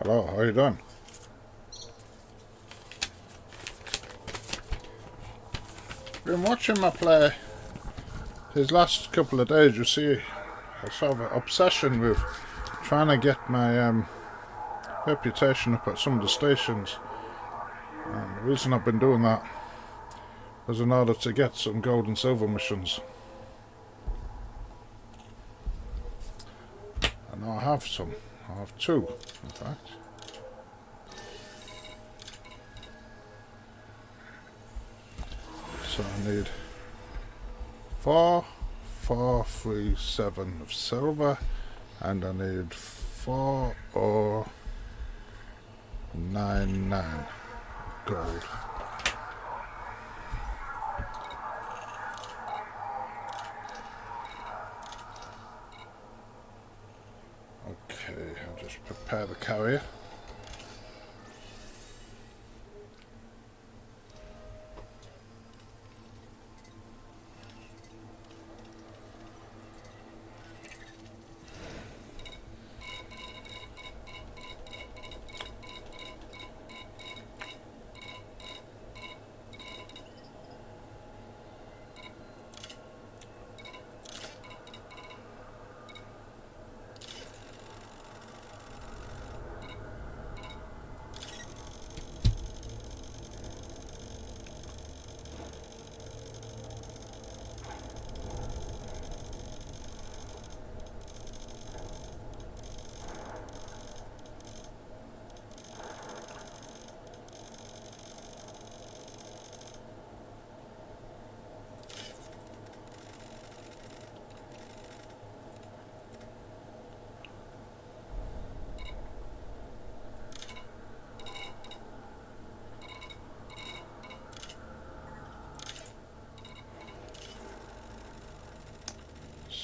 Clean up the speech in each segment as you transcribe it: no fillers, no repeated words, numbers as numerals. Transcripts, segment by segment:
Hello, how you doing? Been watching my play these last couple of days. You see, I sort of an obsession with trying to get my reputation up at some of the stations. And the reason I've been doing that is in order to get some gold and silver missions. And I have some. I have two, in fact. So I need 4437 of silver, and I need 4099 gold. Okay, I'll just prepare the carrier.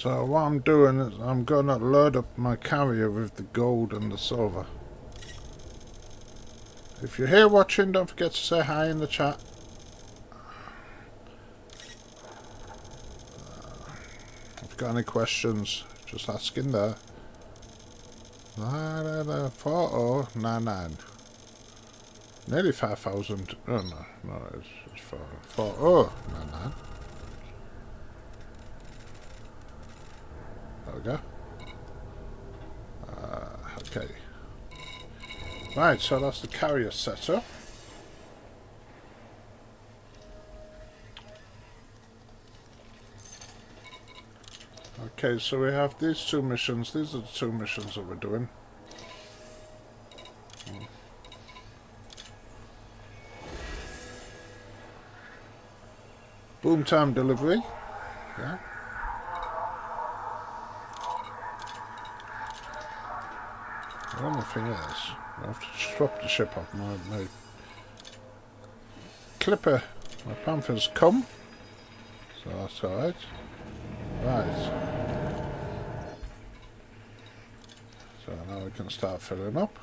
So what I'm doing is I'm gonna load up my carrier with the gold and the silver. If you're here watching, don't forget to say hi in the chat. If you've got any questions, just ask in there. 4099. Nearly 5,000. Oh no, it's 4099. There we go. Okay. Right, so that's the carrier setup. Okay, so we have these two missions. These are the two missions that we're doing. Boom time delivery. Yeah. The only thing is, I have to swap the ship up. My clipper, my Panther's come. So that's alright. Right. So now we can start filling up.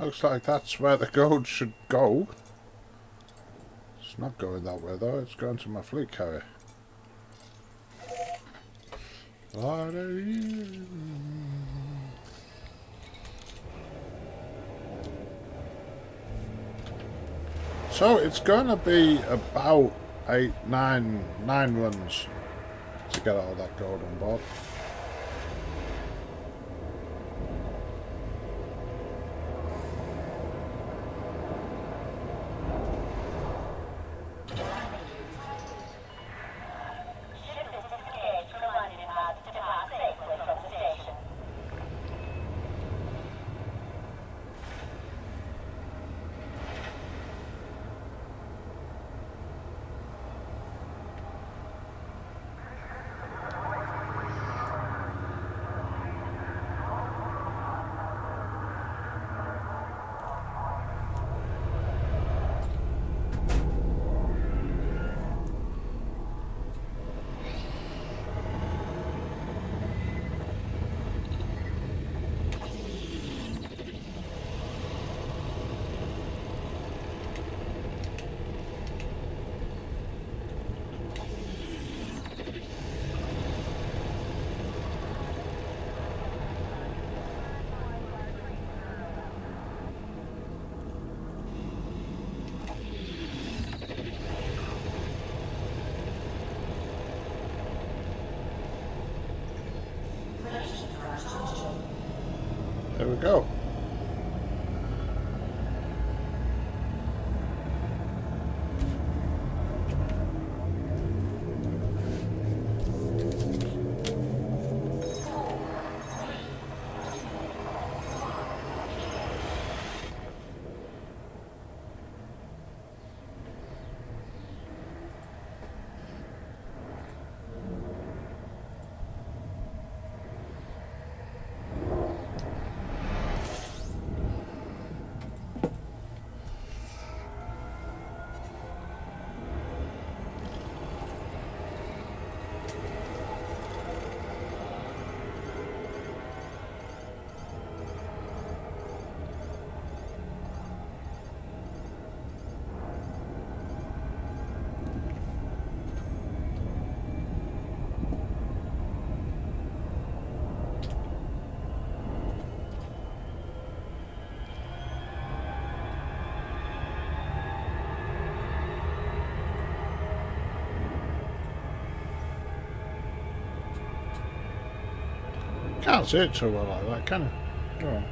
Looks like that's where the gold should go. It's not going that way though, it's going to my fleet carrier. So it's going to be about 9 runs to get all that gold on board. go. Can't see it too well like that, can you? Oh.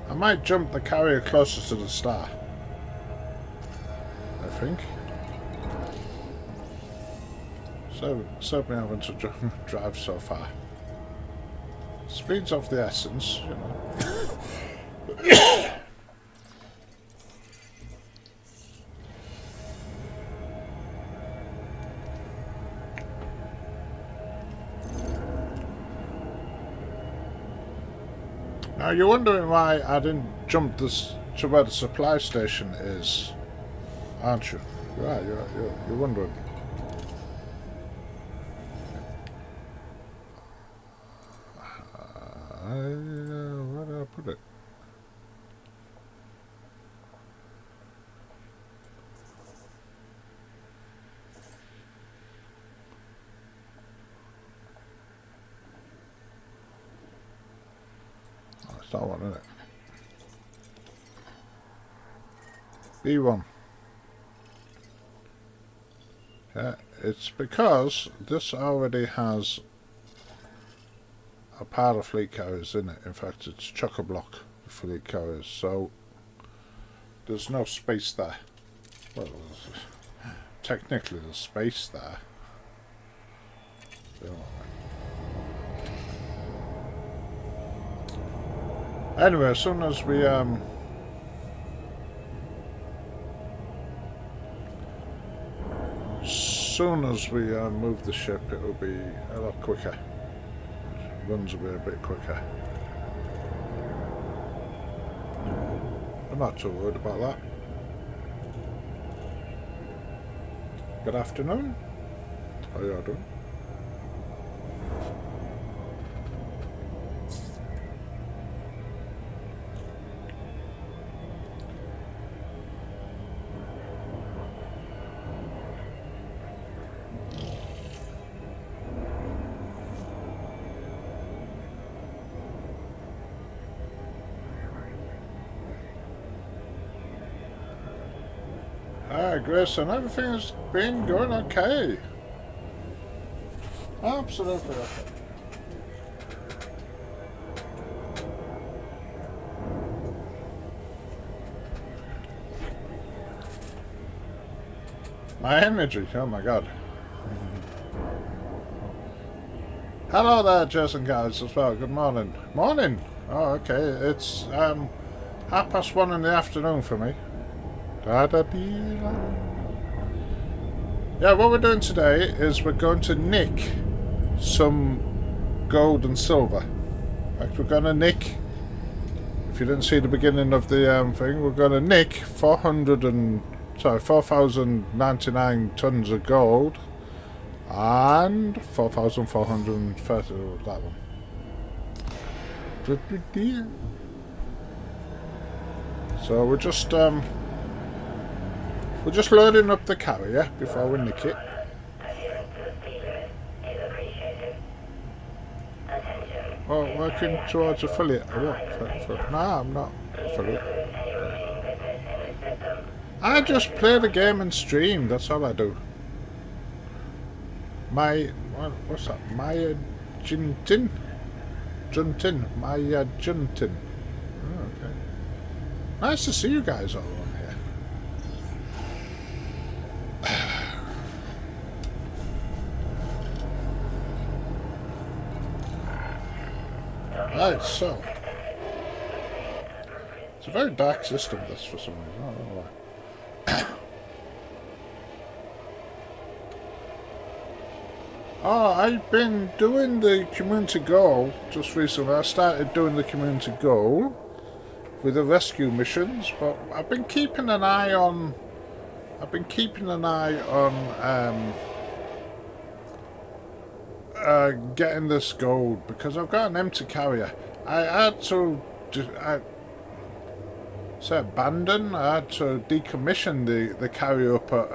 I might jump the carrier closer to the star. I think. So, certainly having to drive so far. Speed's of the essence, you know. Now you're wondering why I didn't jump this to where the supply station is, aren't you? Right, you're wondering. Where did I put it? It's that one, isn't it? B1. Yeah, it's because this already has a pile of fleet carriers in it. In fact, it's chock-a-block of fleet carriers, so there's no space there. Well, technically there's space there. Anyway, as soon as we move the ship, it will be a lot quicker. Runs will be a bit quicker. I'm not too worried about that. Good afternoon. How are you doing? Hi, Grayson. Everything's been going okay. Absolutely okay. My energy, oh my god. Hello there, Jason guys, as well. Good morning. Morning! Oh, okay. It's 1:30 in the afternoon for me. Yeah, what we're doing today is we're going to nick some gold and silver. In fact, we're going to nick, if you didn't see the beginning of the thing, we're going to nick 4,099 tons of gold and 4,430 of that one. So we're just loading up the carrier before we nick it. Oh, working towards affiliate. What? No, I'm not affiliate. I just play the game and stream, that's all I do. What's that? Maya Juntin? Maya Juntin. Oh, okay. Nice to see you guys all on here. Right, so. It's a very dark system, this, for some reason. I don't know why. Oh, I've been doing the community goal just recently. I started doing the community goal with the rescue missions, but I've been keeping an eye on. Getting this gold because I've got an empty carrier. I had to abandon. I had to decommission the carrier up at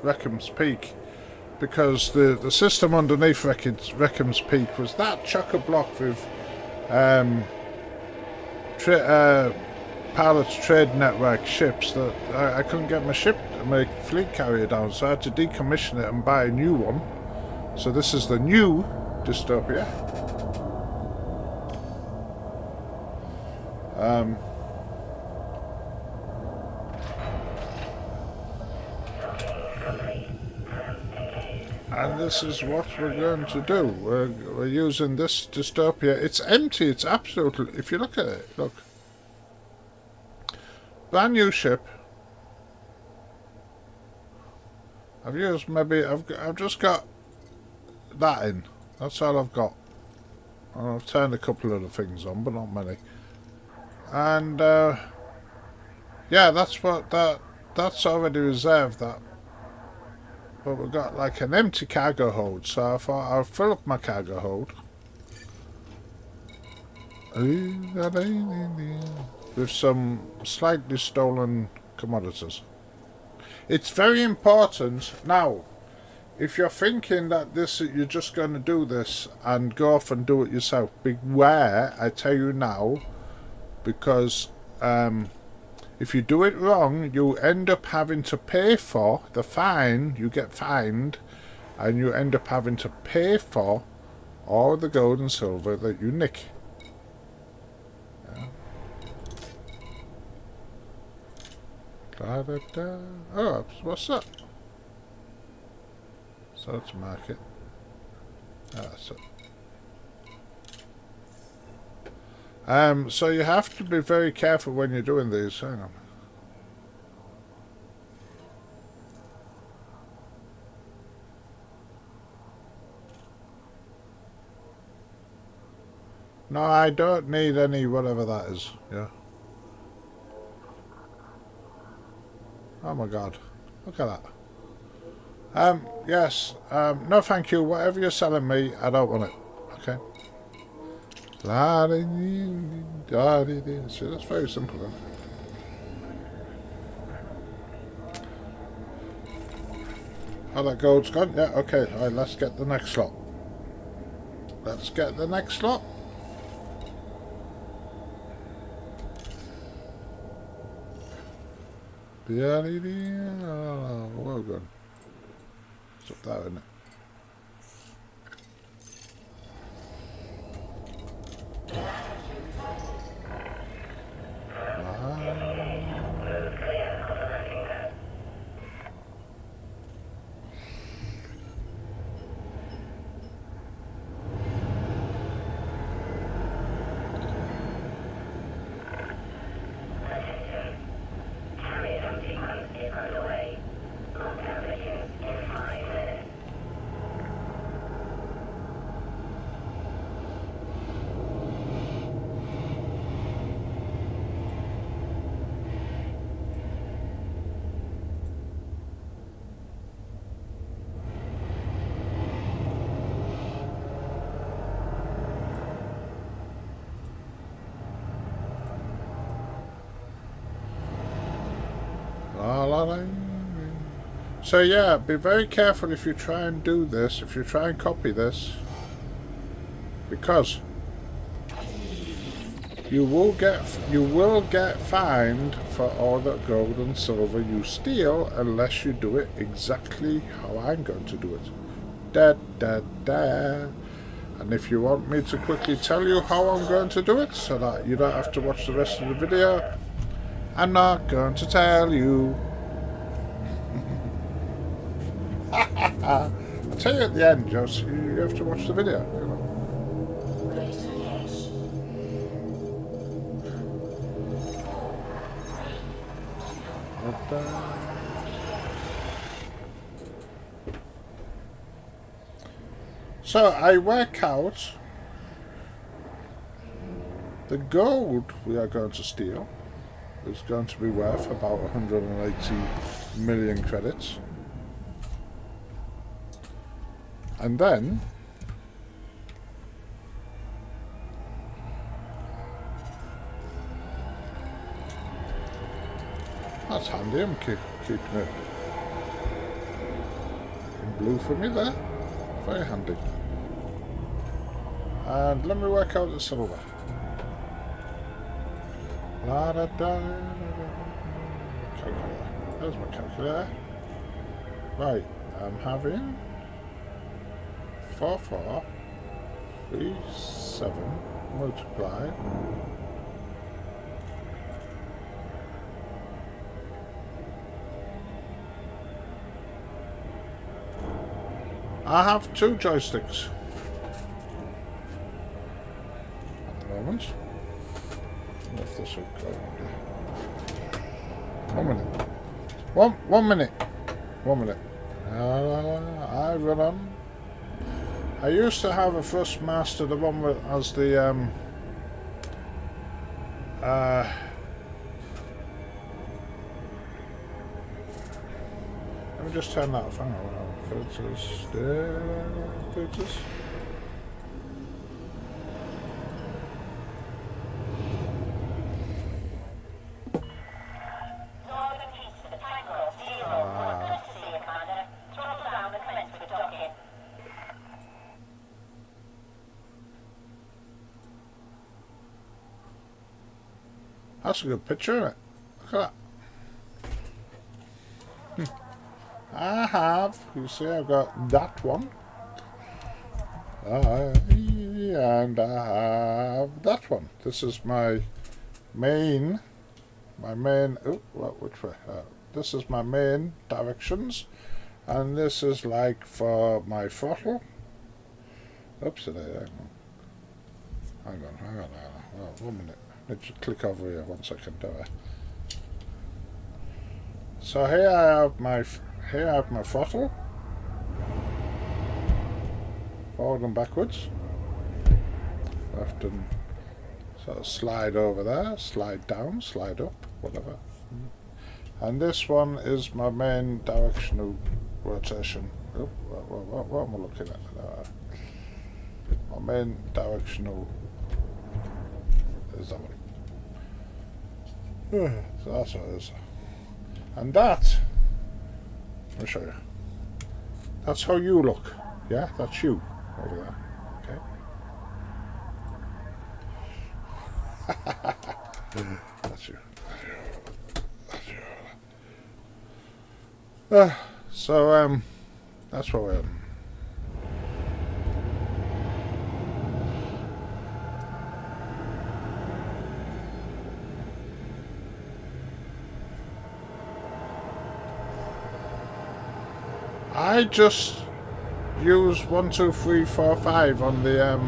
Reckham's Peak. Because the system underneath Reckham's Peak was that chock-a-block with pilots trade network ships that I couldn't get my fleet carrier down, so I had to decommission it and buy a new one. So this is the new dystopia. And this is what we're going to do. We're using this dystopia. It's empty. It's absolutely... If you look at it, look. Brand new ship. I've used maybe... I've just got that in. That's all I've got. And I've turned a couple of the things on, but not many. And yeah, that's what that's already reserved. That. But we've got like an empty cargo hold, so I thought I'll fill up my cargo hold with some slightly stolen commodities. It's very important now. If you're thinking that you're just going to do this and go off and do it yourself, beware, I tell you now, because if you do it wrong, you end up having to pay for the fine. You get fined, and you end up having to pay for all the gold and silver that you nick. Yeah. Da, da, da. Oh, what's that? So let's mark it. That's it. So you have to be very careful when you're doing these. Hang on. No, I don't need any whatever that is. Yeah. Oh my god. Look at that. Yes. No thank you. Whatever you're selling me, I don't want it. Okay. See, that's very simple, then. Oh, that gold's gone? Yeah, okay. Alright, let's get the next slot. Let's get the next slot. Well done. It's up there, isn't it? So yeah, be very careful if you try and do this, if you try and copy this, because you will get fined for all that gold and silver you steal unless you do it exactly how I'm going to do it. da da da. And if you want me to quickly tell you how I'm going to do it, so that you don't have to watch the rest of the video, I'm not going to tell you. I'll tell you at the end, just you have to watch the video, you know. So I work out the gold we are going to steal is going to be worth about 180 million credits. And then that's handy, I'm keeping it in blue for me there. Very handy. And let me work out the silver. La da da. Calculator. There's my calculator. Right, I'm having 4437 multiplied. I have 2 joysticks at the moment. If this will go. 1 minute. One minute. 1 minute. I run on. I used to have a Thrustmaster, the one with as the let me just turn that off. Hang on. Filters. Filters. That's a good picture, isn't it? Look at that. I have, you see, I've got that one. And I have that one. This is my main, oh, well, which way? This is my main directions. And this is like for my throttle. Oops, hang on. Oh, 1 minute. Let me just click over here 1 second. So here I have my throttle, forward and backwards, left and sort of slide over there, slide down, slide up, whatever. And this one is my main directional rotation. Oh, what am I looking at? My main directional is that one. So that's what it is. And that, let me show you. That's how you look. Yeah, that's you over there. Okay. That's you. That's you. So that's what we're. I just use 1, 2, 3, 4, 5 on the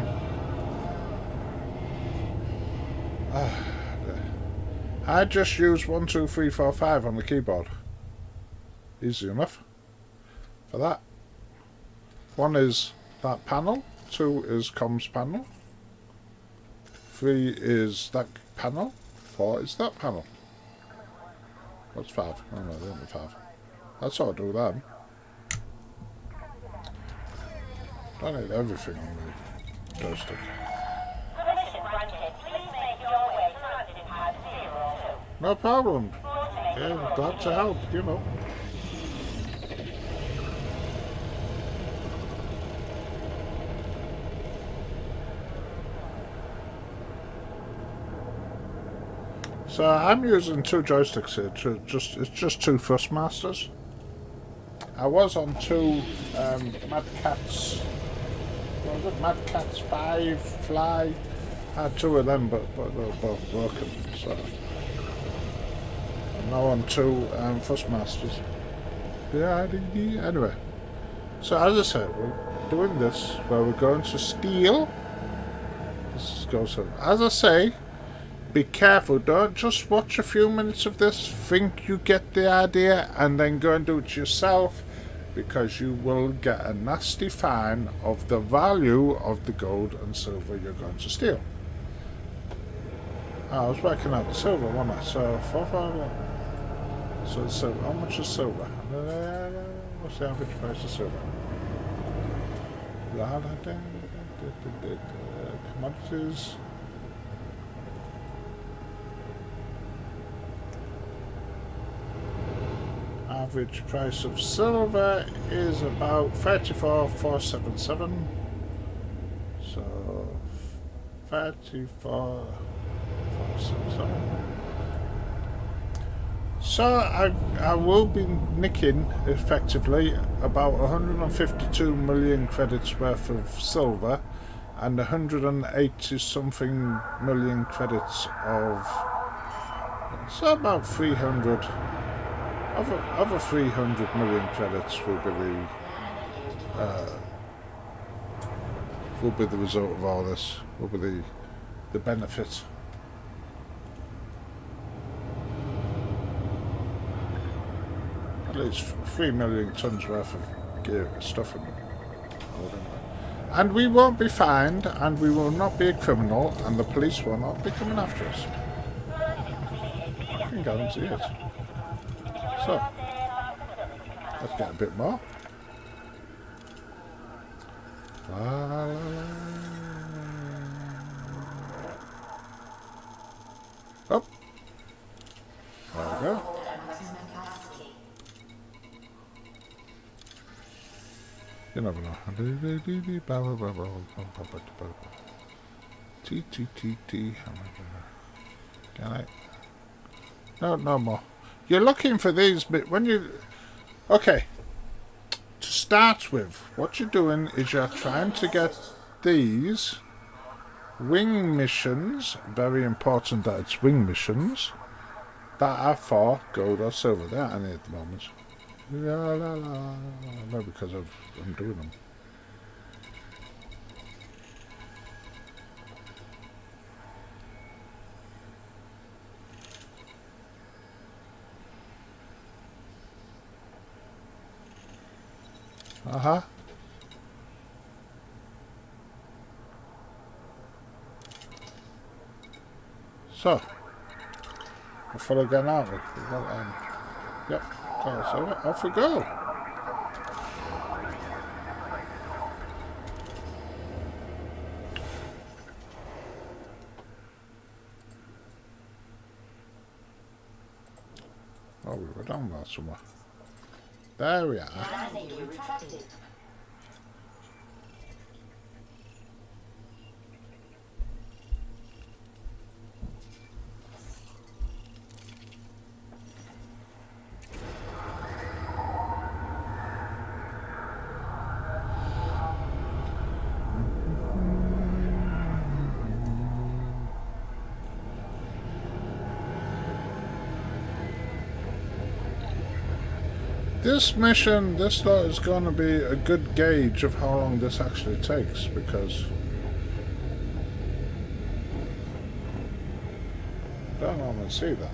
I just use 1, 2, 3, 4, 5 on the keyboard. Easy enough for that. 1 is that panel, 2 is comms panel, 3 is that panel, 4 is that panel. What's 5? Oh no, they only 5. That's how I do that. I need everything on the joystick. No problem. Yeah, glad to help, you know. So I'm using 2 joysticks here. It's just 2 Thrustmasters. I was on two Mad Cats. What was it? Mad Cats 5 Fly. I had two of them, but they were both broken. So I'm now on two Fussmasters. Yeah, anyway. So as I said, we're doing this where we're going to steal. This goes on. As I say, be careful. Don't just watch a few minutes of this, think you get the idea, and then go and do it yourself, because you will get a nasty fine of the value of the gold and silver you're going to steal. I was working out the silver, wasn't I? So, so how much is silver? What's the average price of silver? Commodities. Average price of silver is about 34,477. So 34,477. So I will be nicking effectively about 152 million credits worth of silver and 180 something million credits of, so about 300. Other 300 million credits will be the result of all this. Will be the benefit. At least 3 million tons worth of gear stuff in them. And we won't be fined, and we will not be a criminal, and the police will not be coming after us. I can guarantee it. So, let's get a bit more. La, la, la. Up. There we go. You never know. T. Can I? No more. You're looking for these, but when you... Okay. To start with, what you're doing is you're trying to get these wing missions, very important that it's wing missions, that are for gold or silver. They aren't any at the moment. No, because I'm doing them. Uh-huh. So, we're full again, aren't we? Yep, so off we go. Oh, we were down there somewhere. There we are. This mission, this lot is going to be a good gauge of how long this actually takes, because I don't normally see that.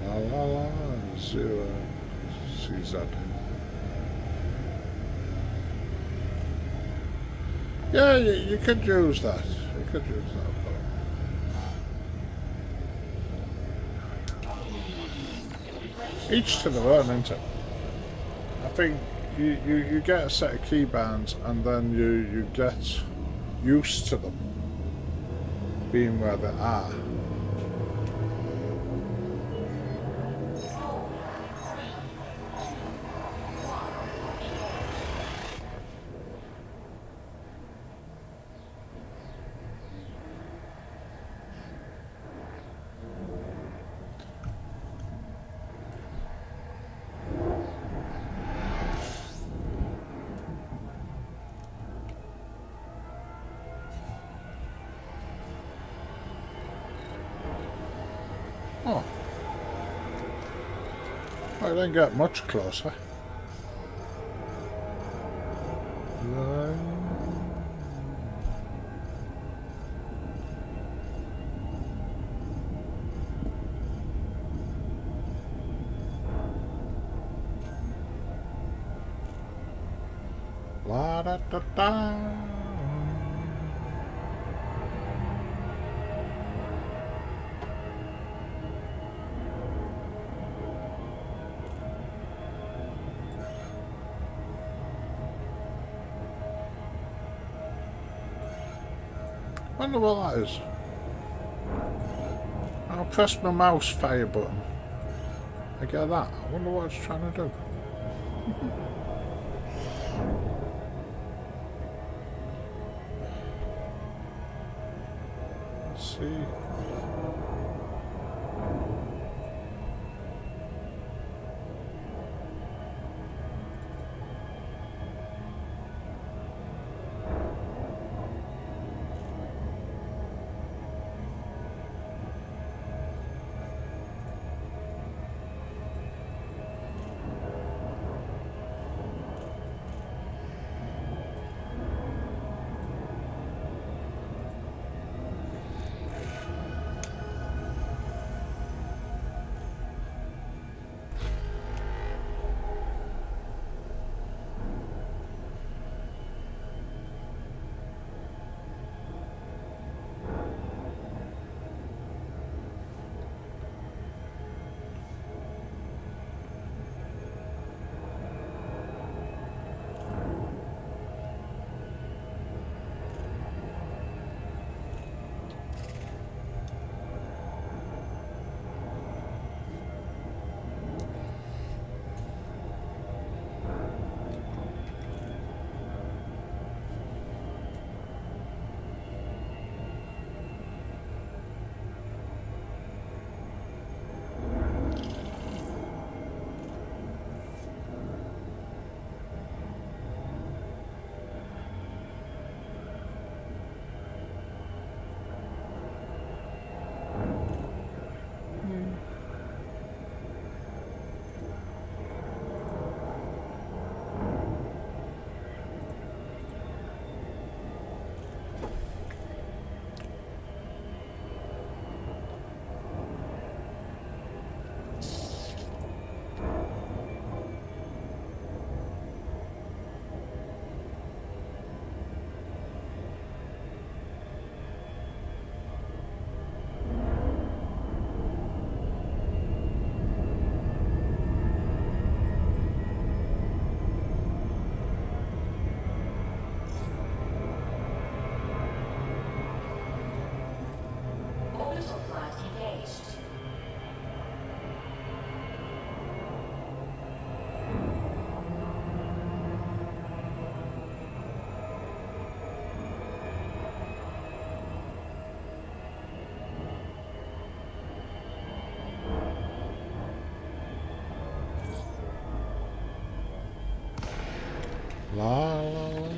La la la. 0 CZ. Yeah, you could use that. You could use that. But each to their own, isn't it? I think you get a set of keybands and then you get used to them being where they are. Oh. I didn't get much closer. La da da da. Wonder what that is. I'll press my mouse fire button. I get that. I wonder what it's trying to do. Let's see. La la la.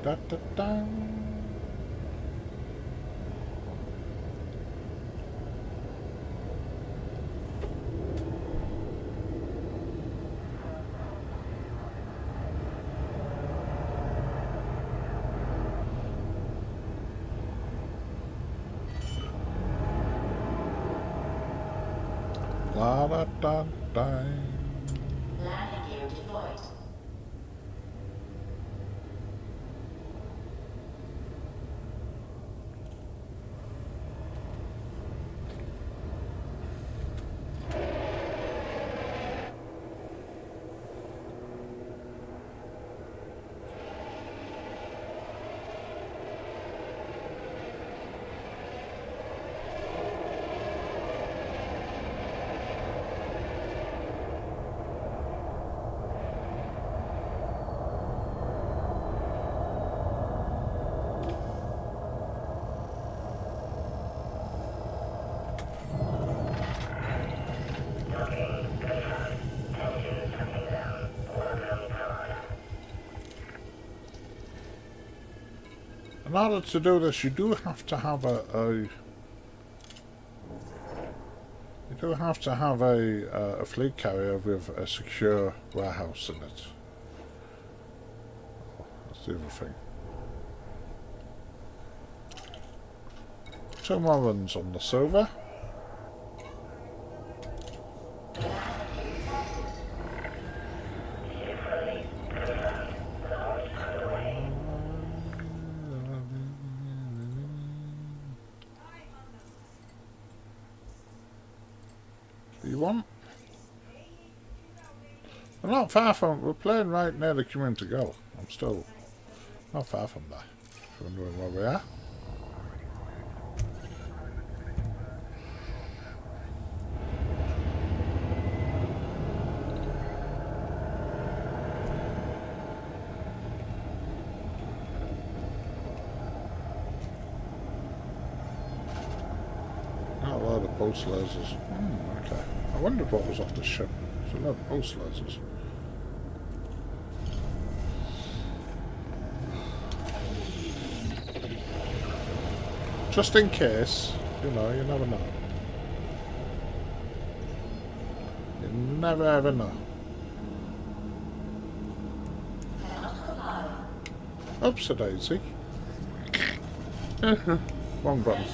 Da da da. La da da da. Landing gear deployed. In order to do this, you do have to have a fleet carrier with a secure warehouse in it. Oh, that's the other thing. 2 more runs on the silver. You want? We're not far from. We're playing right near the community goal. I'm still not far from there. If you're wondering where we are. Not a lot of pulse lasers. Okay. I wondered what was on the ship. There's a lot of pulse lasers. Just in case, you know, you never know. You never ever know. Oops, a daisy. Wrong button.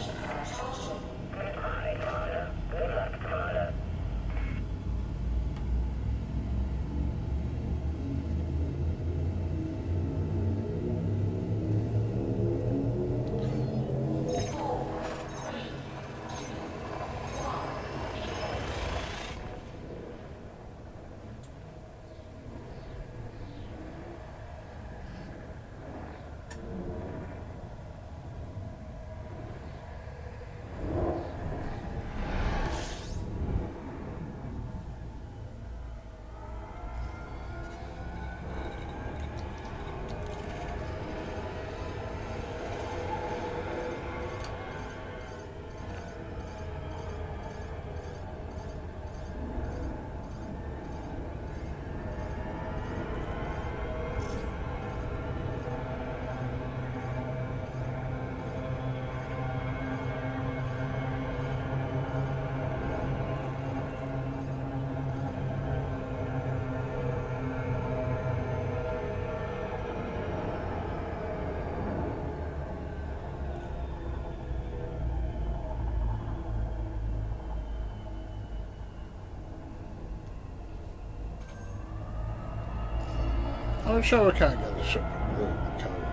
I'm sure we can't get the ship. The carrier.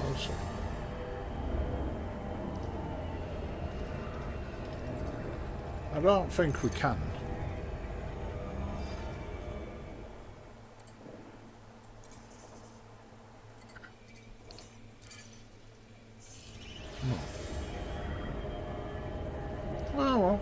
We'll see. I don't think we can. No. Oh well.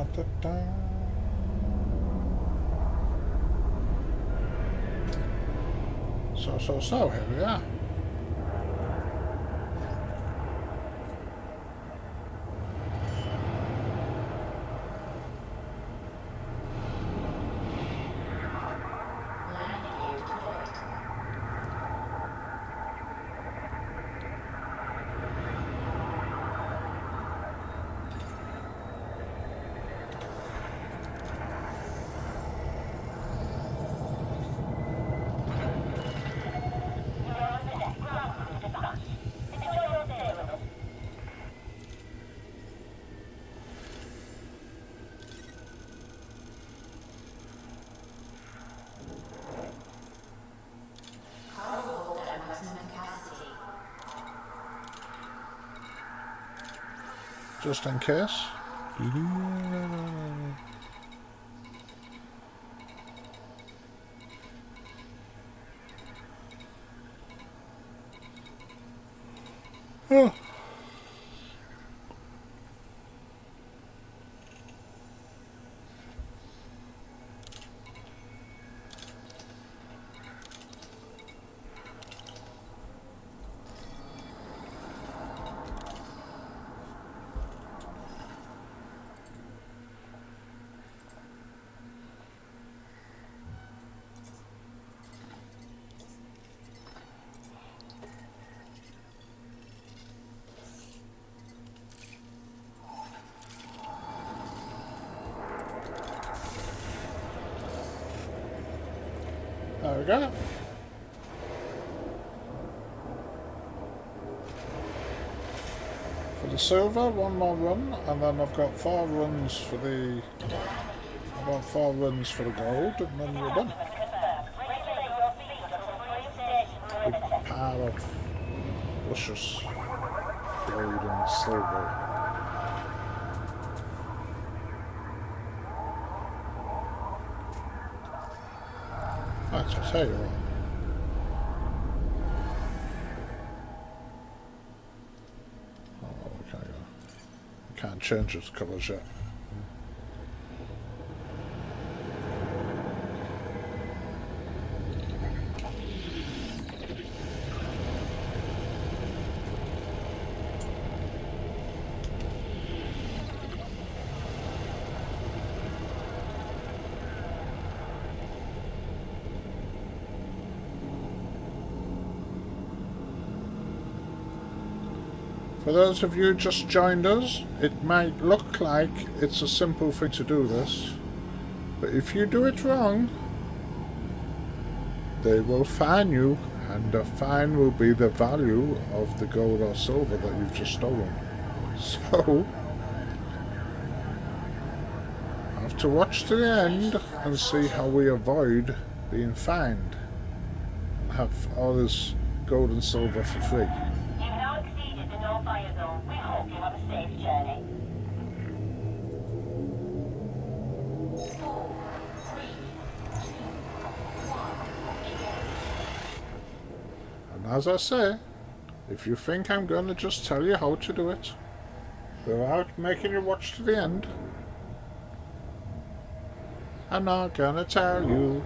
Da, da, da. So, here we are. Landing gear deployed. Cargo hold at maximum capacity. Just in case. Oh. There we go. For the silver, one more run, and then I've got 4 runs for the. I've got 4 runs for the gold, and then we're done. Big pile of luscious gold and silver. Right, I'll tell you what. Oh, we can't go. We can't change its colours yet. For those of you who just joined us, it might look like it's a simple thing to do this, but if you do it wrong, they will fine you, and the fine will be the value of the gold or silver that you've just stolen. So, I have to watch to the end and see how we avoid being fined and have all this gold and silver for free. Fire zone. We hope you have a safe journey. 4, 3, 2, 1. And as I say, if you think I'm going to just tell you how to do it without making you watch to the end, I'm not going to tell you.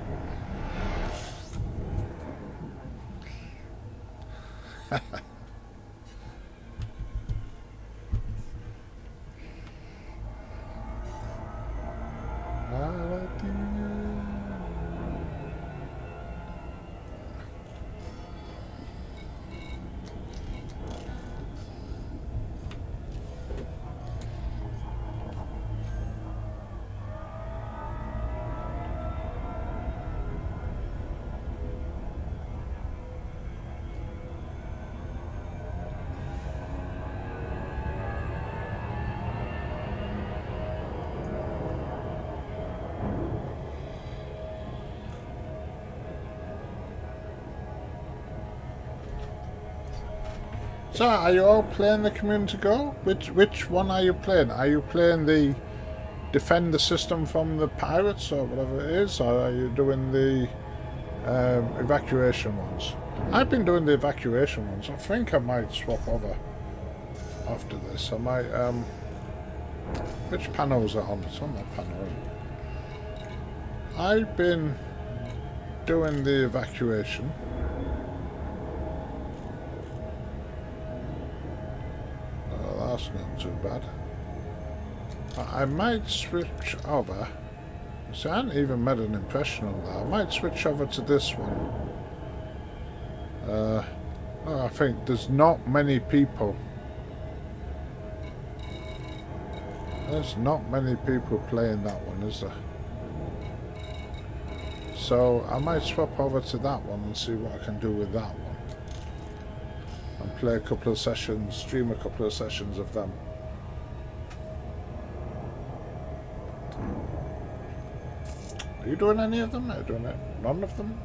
So, are you all playing the community goal? Which one are you playing? Are you playing the defend the system from the pirates or whatever it is, or are you doing the evacuation ones? I've been doing the evacuation ones. I think I might swap over after this. I might Which panel is it on? It's on that panel. I've been doing the evacuation. Oh, that's not too bad. I might switch over. See, I haven't even made an impression on that. I might switch over to this one. I think there's not many people. There's not many people playing that one, is there? So I might swap over to that one and see what I can do with that one. And play a couple of sessions, stream a couple of sessions of them. Are you doing any of them? Are you doing it? None of them?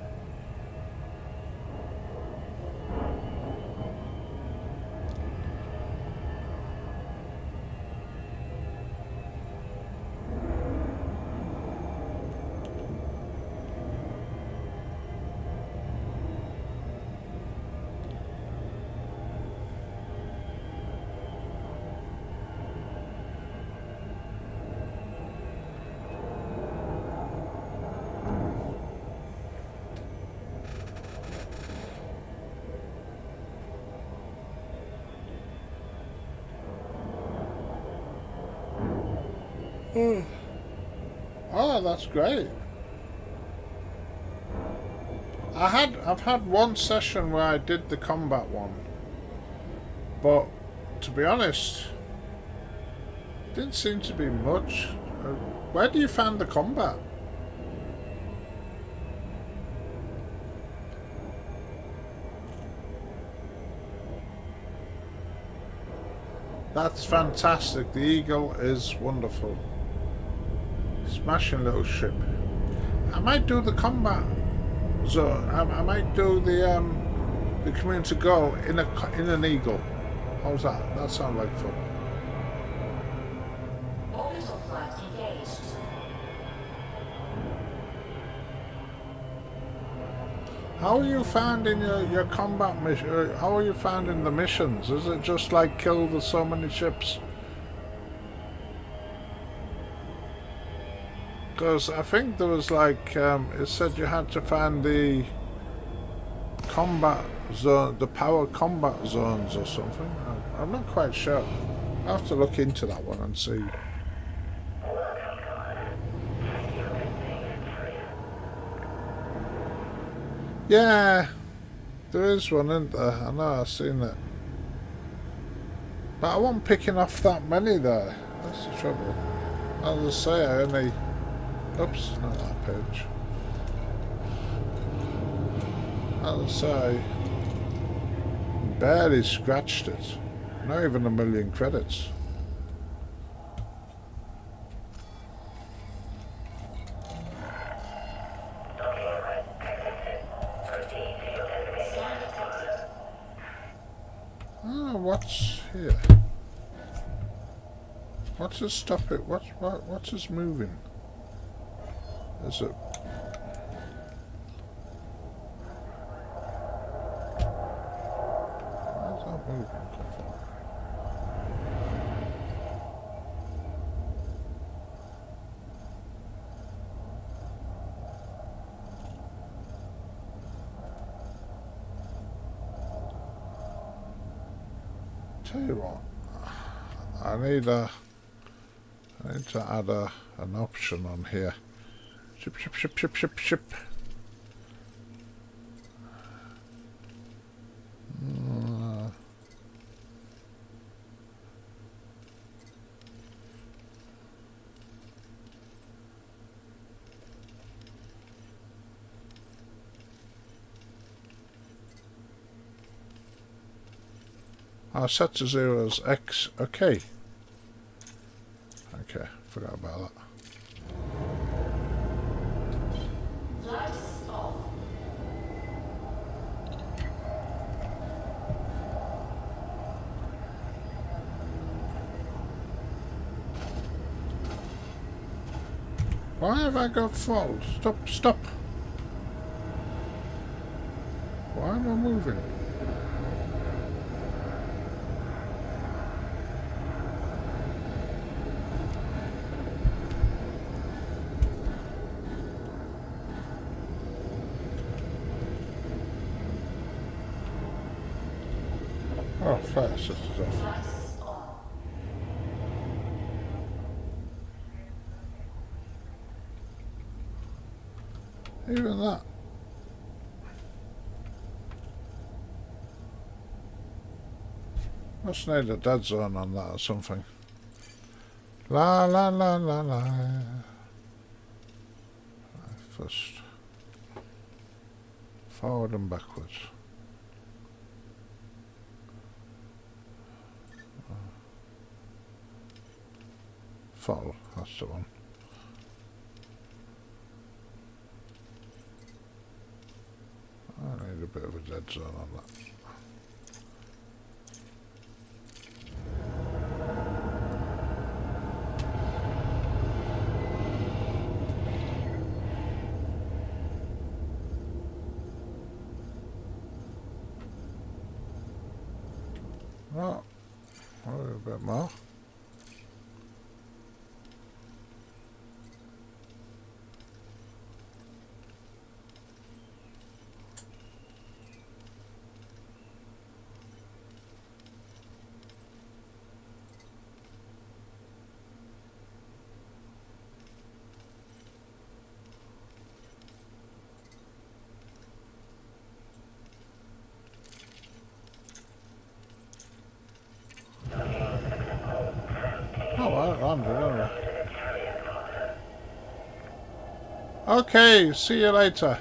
Oh, that's great. I've had one session where I did the combat one, but to be honest, it didn't seem to be much. Where do you find the combat? That's fantastic. The Eagle is wonderful. Smashing little ship. I might do the combat zone. I might do the community goal in an Eagle. How's that? That sounds like fun. Orbital flight engaged. How are you finding your combat mission? How are you finding the missions? Is it just like kill so many ships? Because I think there was like, it said you had to find the combat zone, the power combat zones or something. I'm not quite sure. I'll have to look into that one and see. Yeah, there is one, isn't there? I know, I've seen it. But I wasn't picking off that many there. That's the trouble. As I say, I only... Oops, not that page. As I say, barely scratched it. Not even 1 million credits. Oh, what's here? What's this stop it? What's this moving? Is it? Where's that moving come from? Tell you what, I need to add an option on here. Ship. Set to 0 as X. Okay. Okay, forgot about that. Why have I got fault? Stop. Why am I moving? flight assist is off. Flight assist on. Even that. Must need a dead zone on that or something. La la la la la. First. Forward and backwards. Fall, that's the one. I need a bit of a dead zone on that. Right, a little bit more. Okay, see you later.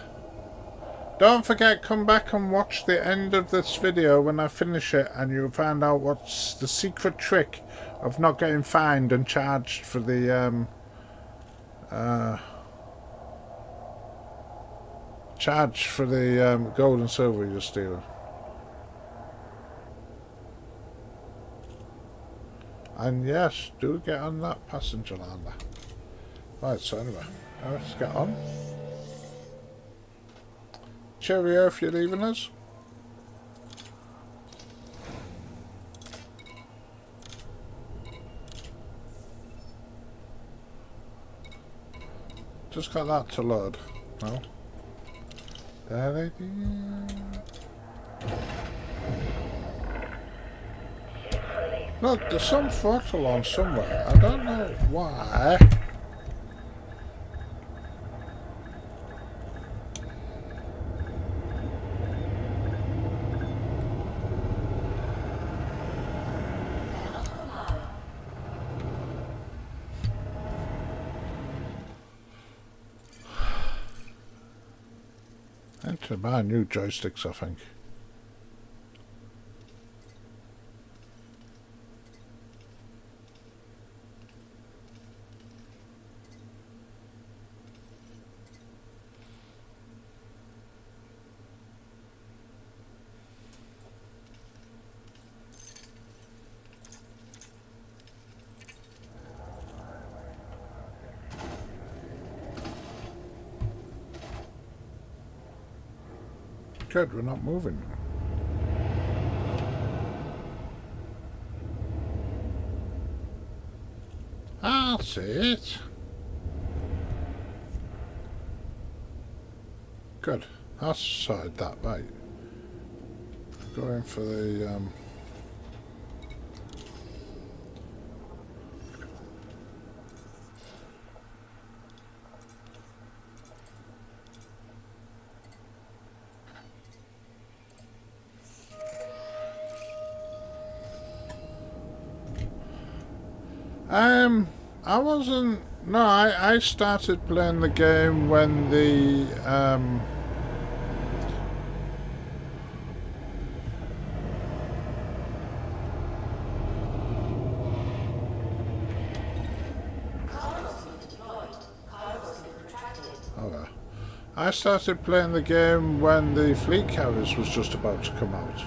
Don't forget, come back and watch the end of this video when I finish it and you'll find out what's the secret trick of not getting fined and charged for the gold and silver you're stealing. And yes, do get on that passenger lander. Right, so anyway, let's get on. Cheerio if you're leaving us. Just got that to load. No. Look, there's some throttle on somewhere. I don't know why. I need to buy new joysticks, I think. Good, we're not moving. That's it. Good. That's sorted that right. Going for the I wasn't. No, I started playing the game when the I started playing the game when the fleet carriers was just about to come out.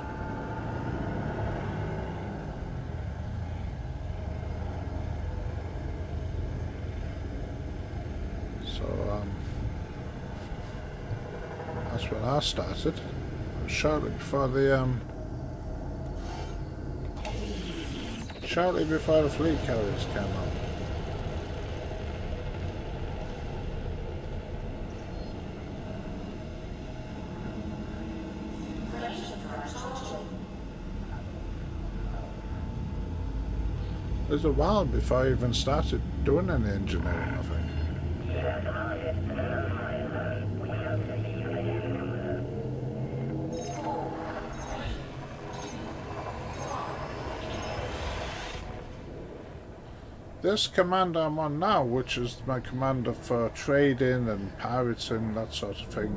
That's when I started. Shortly before the fleet carriers came out. was a while before I even started doing any engineering, I think. This command I'm on now, which is my commander for trading and pirating, that sort of thing.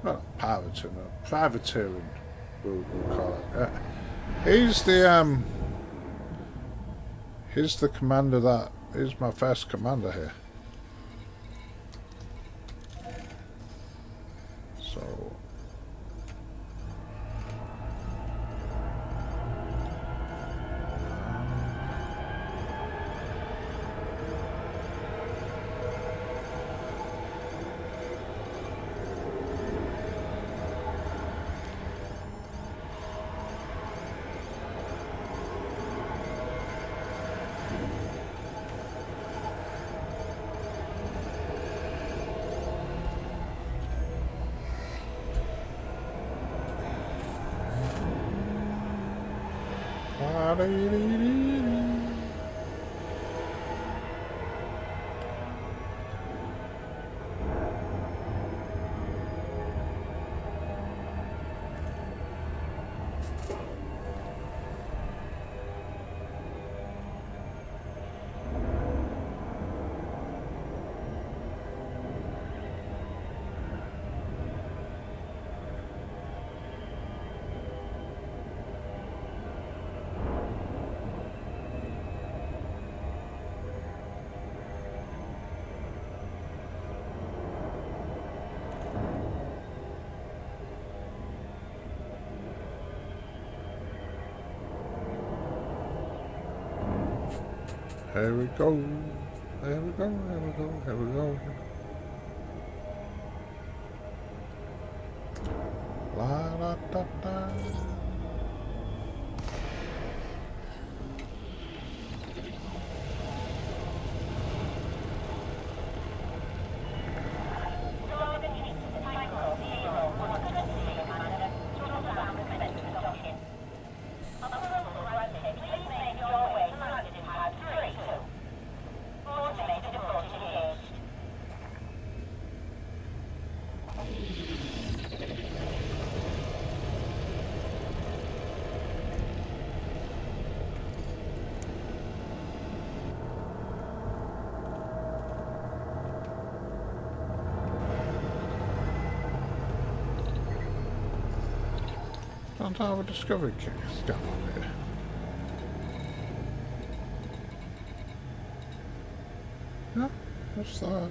Well, pirating, privateering, we'll call it. He's the commander that is my first commander here. So here we go. Here we go, here we go, here we go. La da da da. Don't have a discovery kick scan on here. Yeah, what's that?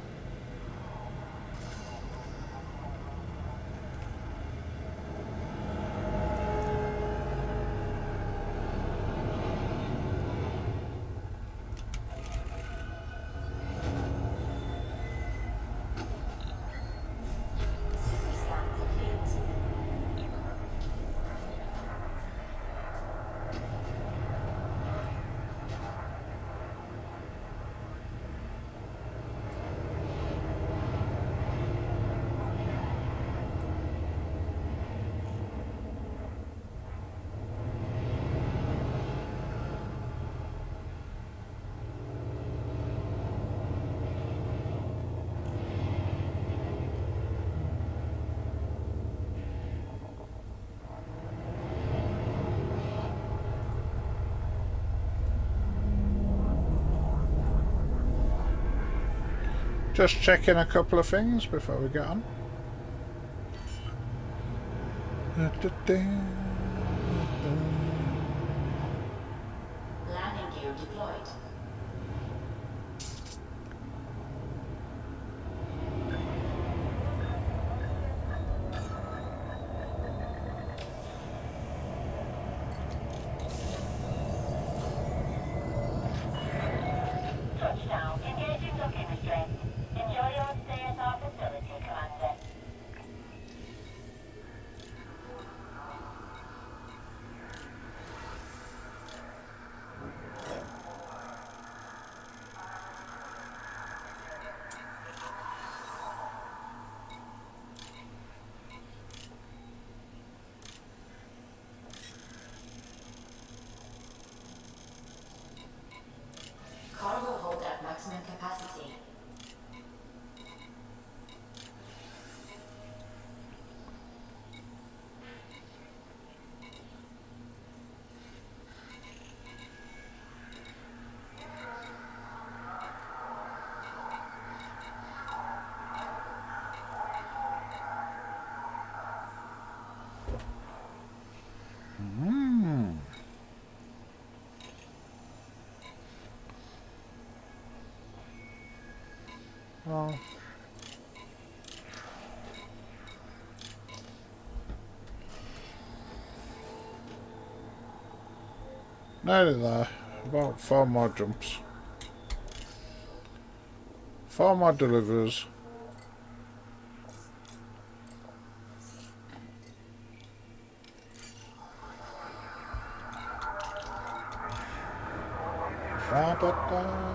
Just checking a couple of things before we get on. Landing gear deployed. Touchdown. Engaging docking restraints. Enjoy your stay at our facility, Commander. Oh. Nearly there. About 4 more jumps. 4 more deliveries. Da, da, da.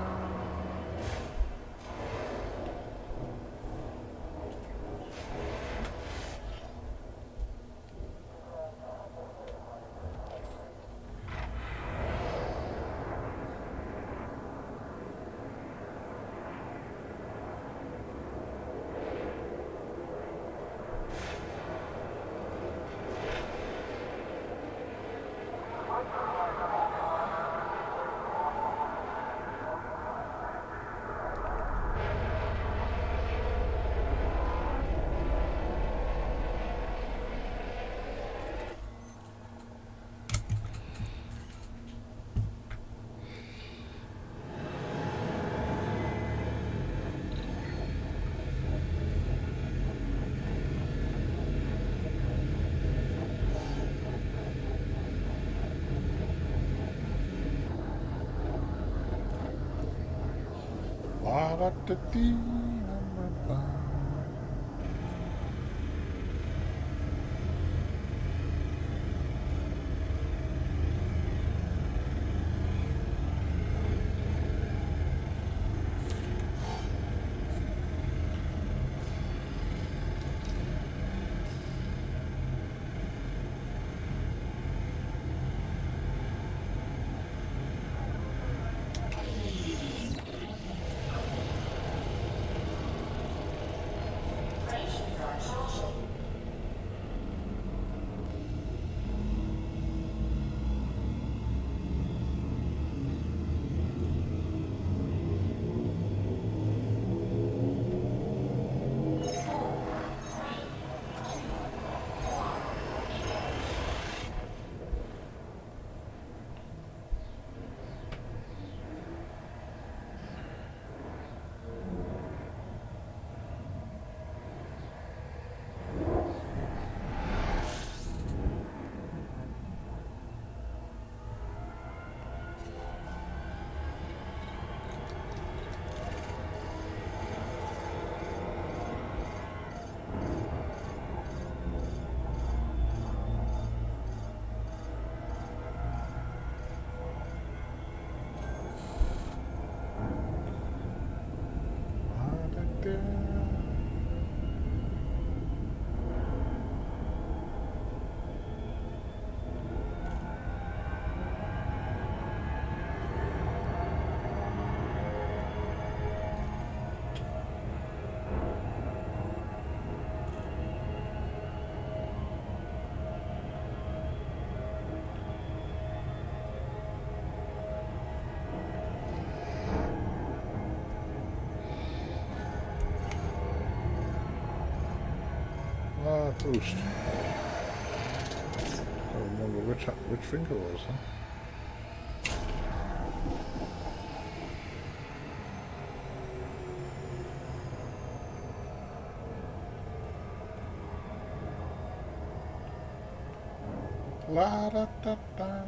Boost. I don't remember which finger was, huh? La da da da.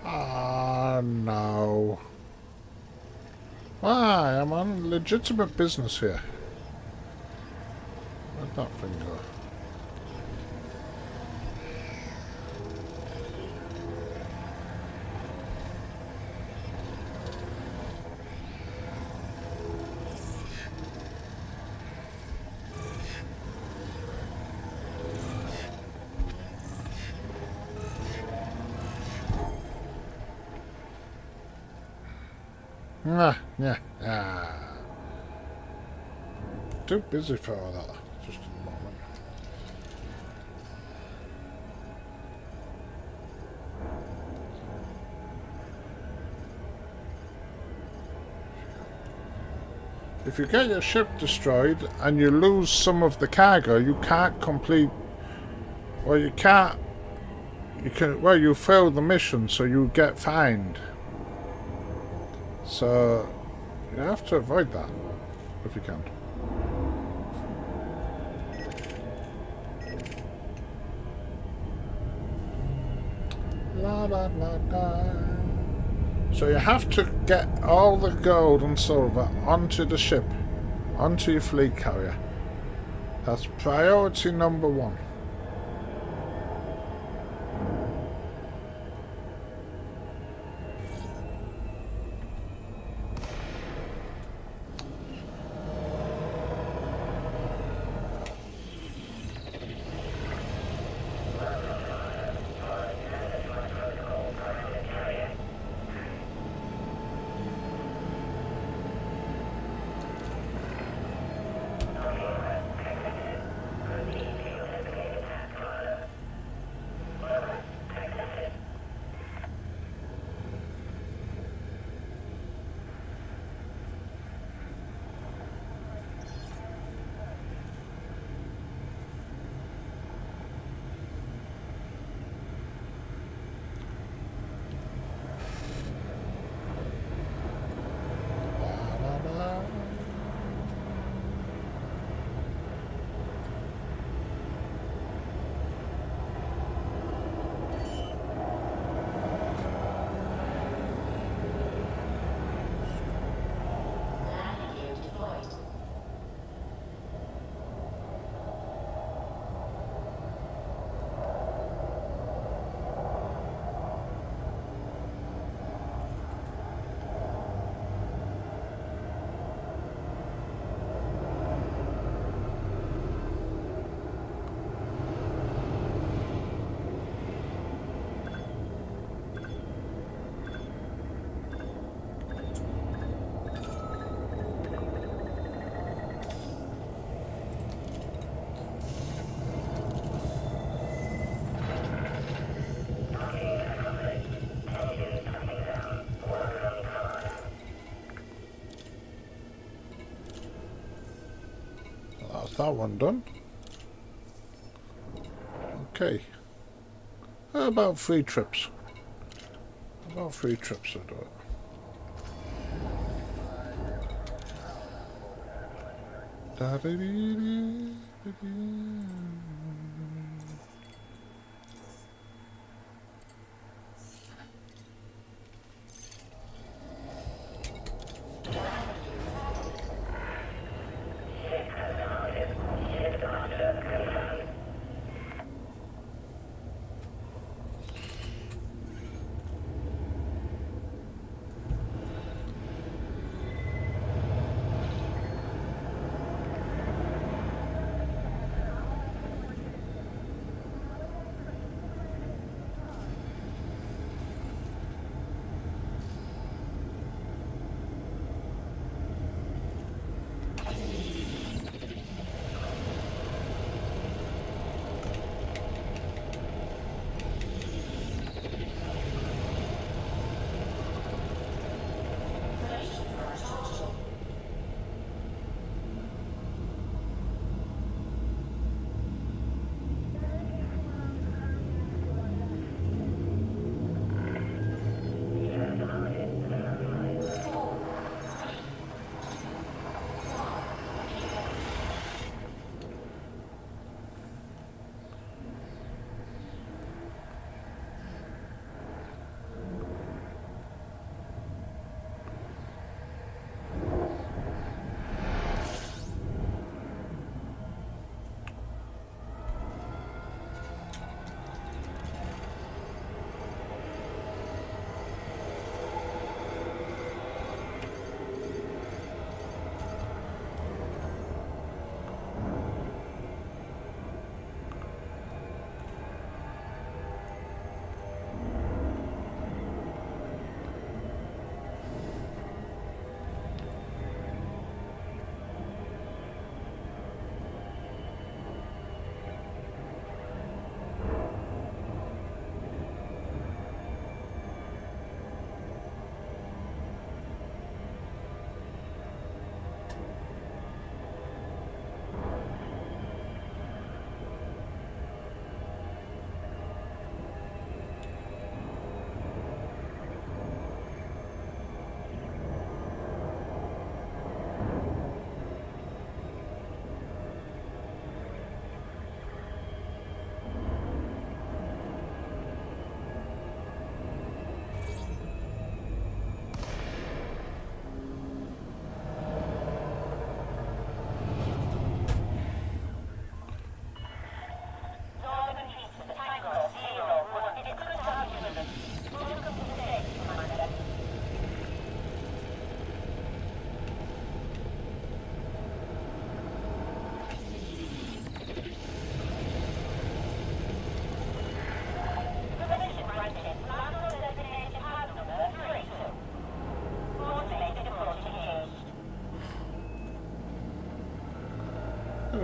Ah, no. Why? I'm on legitimate business here. Where'd that thing go? Yeah. Too busy for all that. Just at the moment. If you get your ship destroyed and you lose some of the cargo, you can't complete. Well, you can't. You can. Well, you fail the mission, so you get fined. So you have to avoid that if you can. La la la la. So you have to get all the gold and silver onto the ship, onto your fleet carrier. That's priority number 1. Landing gear deployed. That's that one done. Okay. About 3 trips. About 3 trips I'll do it.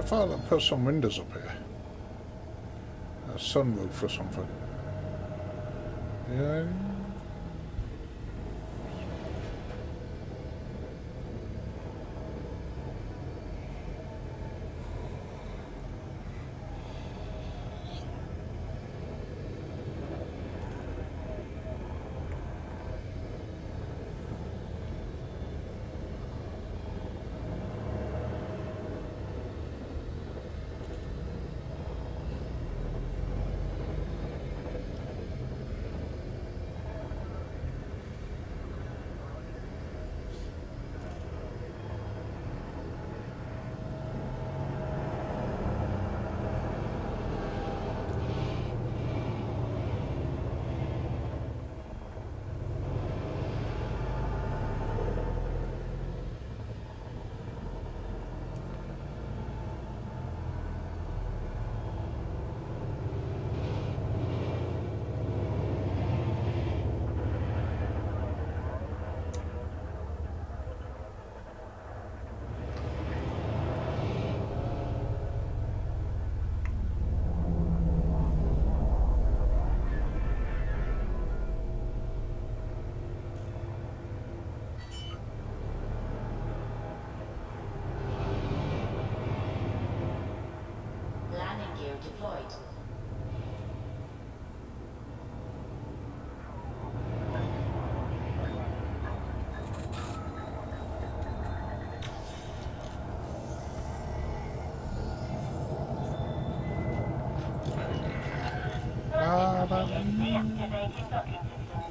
if I put some windows up here? A sunroof or something. Yeah. Landing gear deployed. Deactivating docking systems.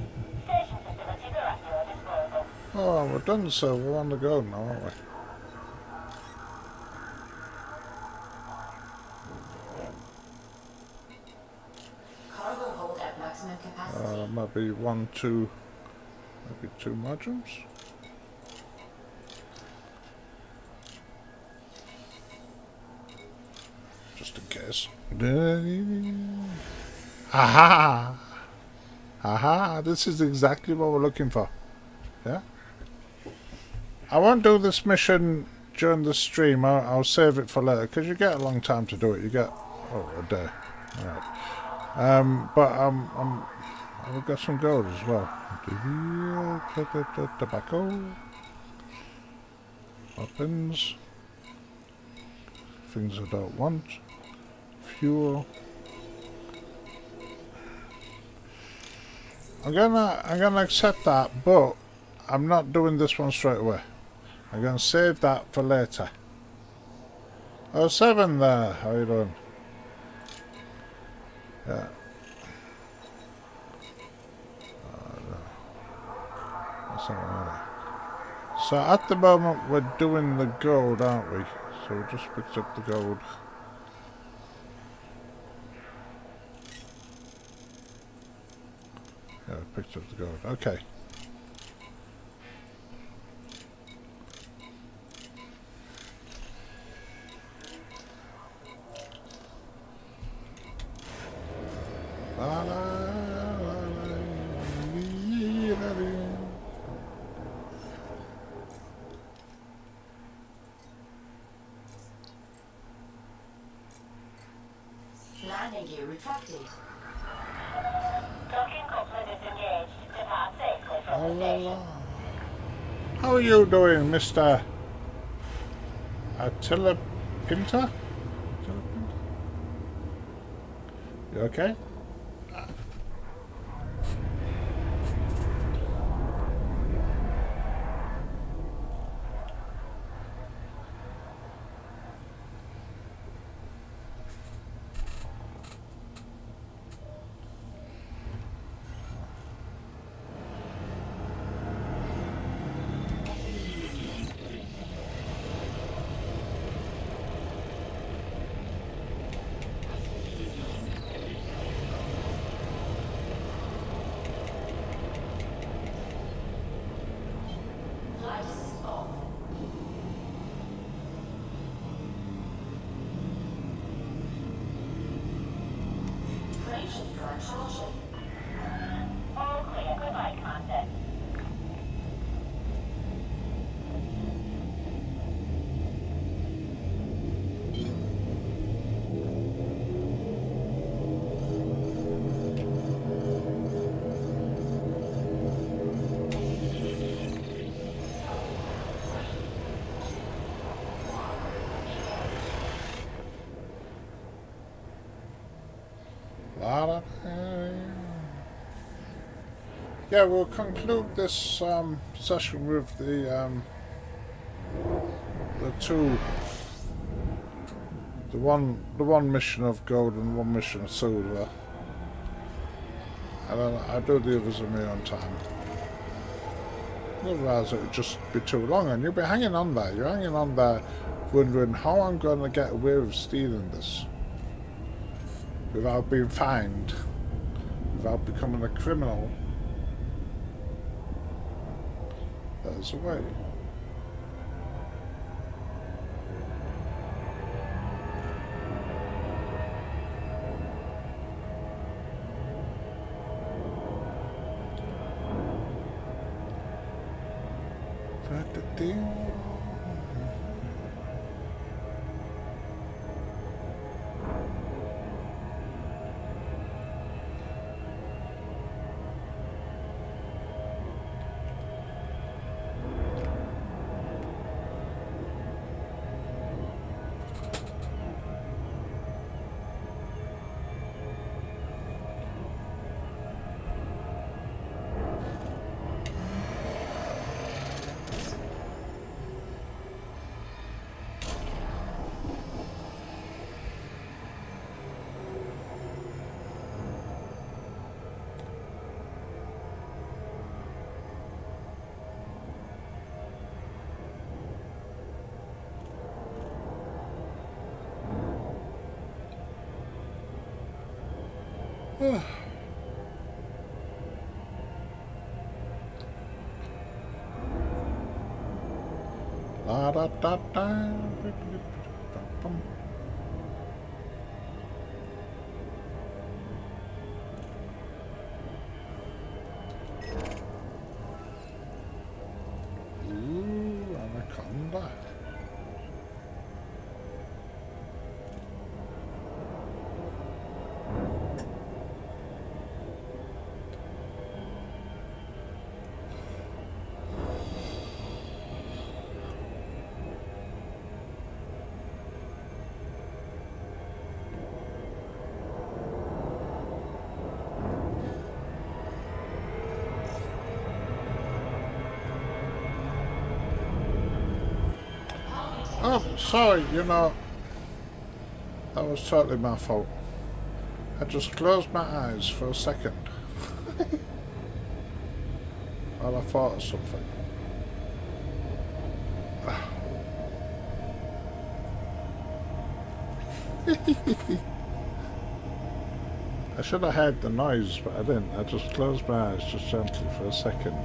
Station facilities are at your disposal. Oh, we're done, so we're on the go now, aren't we? Cargo hold at maximum capacity. Maybe one, two, maybe two modules. Just in case. Aha! Aha! This is exactly what we're looking for. Yeah? I won't do this mission during the stream. I'll save it for later, because you get a long time to do it. You get, a day. Alright. But I've got some gold as well. Tobacco. Weapons. Things I don't want. Fuel. I'm gonna accept that, but I'm not doing this one straight away. I'm gonna save that for later. Oh, 7 there. How you doing? Yeah. That's not right. So at the moment we're doing the gold, aren't we? So we just picked up the gold. Yeah, we picked up the gold. Okay. La, la, la, la, lee, la, lee. Landing gear retracted. Docking coupler disengaged. Depart safely La, from the la, station. la. How are you doing, Mr. Attila Pinter? You okay? Flight assist off. Crane shift drive charging. All clear. Goodbye, Commander. Yeah, we'll conclude this session with the two, the one mission of gold and one mission of silver, and then I do the others in my own time. Otherwise, it would just be too long, and you'll be hanging on there. You're hanging on there, wondering how I'm going to get away with stealing this without being fined, without becoming a criminal. There's a way. La da da da. Ooh, anaconda. Oh, sorry, you know, that was totally my fault. I just closed my eyes for a second while I thought of something. I should have heard the noise, but I didn't. I just closed my eyes just gently for a second.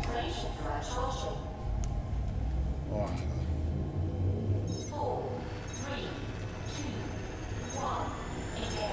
Operation drive charging. Oh, 4, 3, 2, 1. Engage.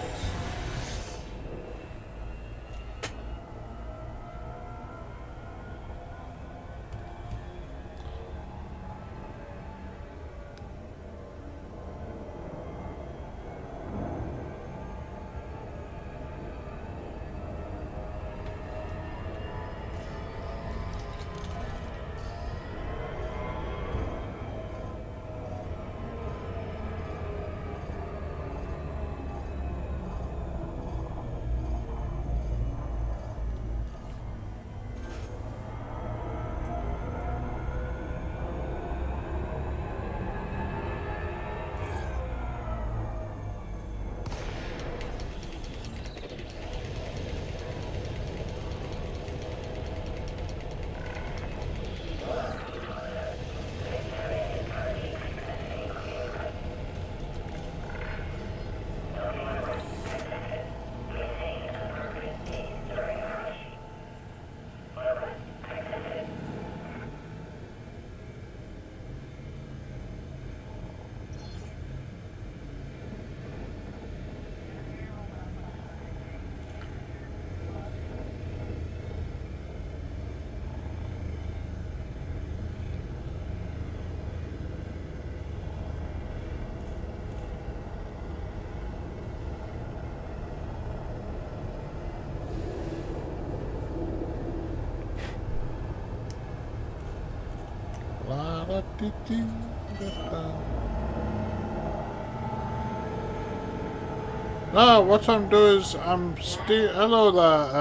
No, what I'm doing is I'm still. Hello there,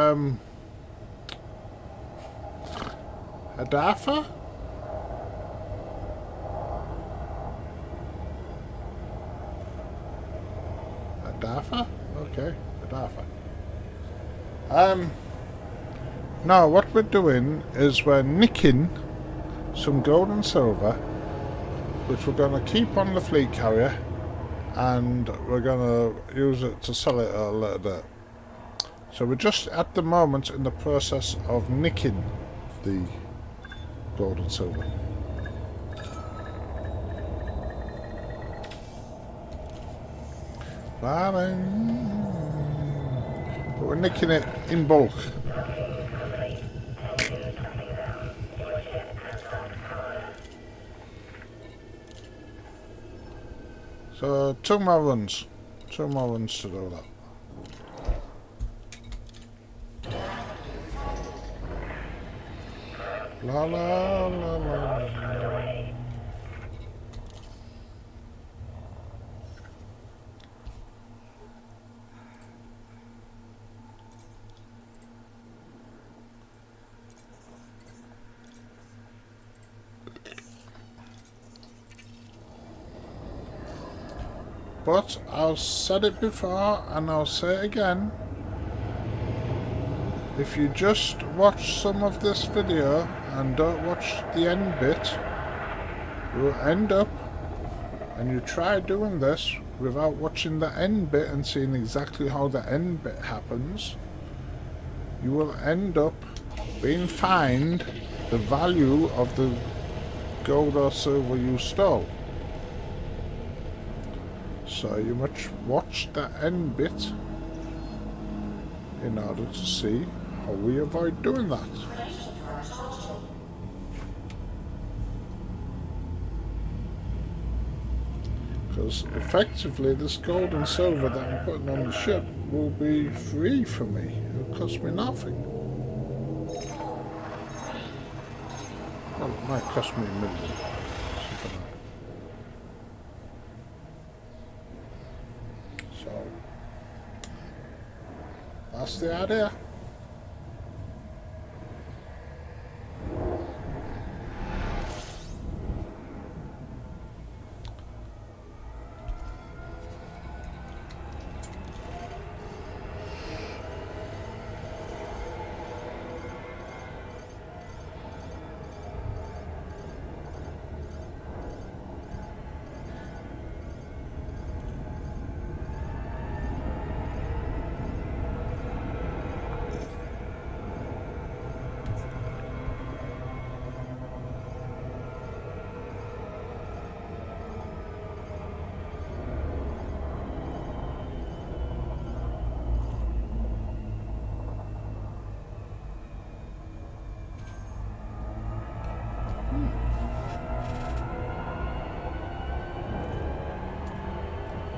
Hadafa? Hadafa? Okay, Hadafa. Now what we're doing is we're nicking some gold and silver, which we're going to keep on the fleet carrier, and we're going to use it to sell it at a later date. So we're just at the moment in the process of nicking the gold and silver. But we're nicking it in bulk. So two more runs to do that. La la la la. But I've said it before and I'll say it again. If you just watch some of this video and don't watch the end bit, you'll end up, and you try doing this without watching the end bit and seeing exactly how the end bit happens, you will end up being fined the value of the gold or silver you stole. So you must watch the end bit in order to see how we avoid doing that. Because effectively this gold and silver that I'm putting on the ship will be free for me. It'll cost me nothing. Well, it might cost me $1 million. Something like that. So that's the idea.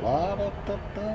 La da da da.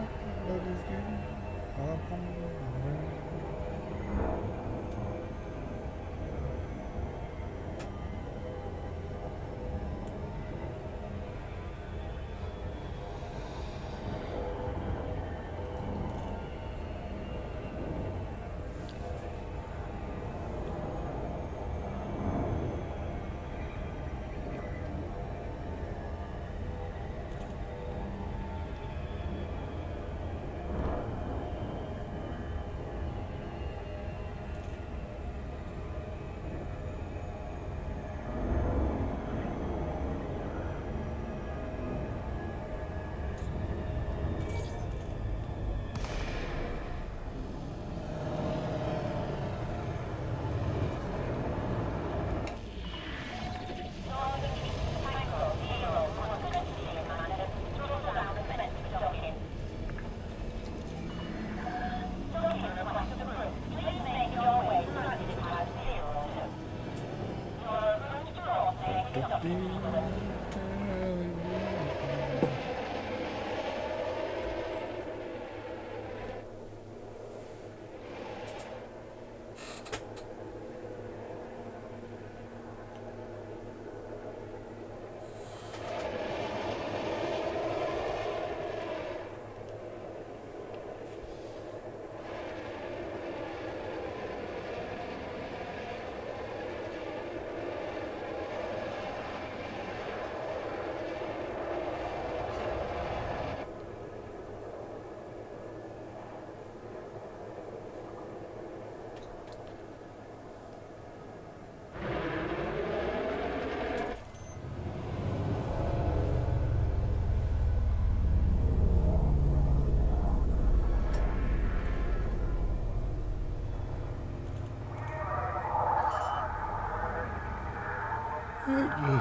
Landing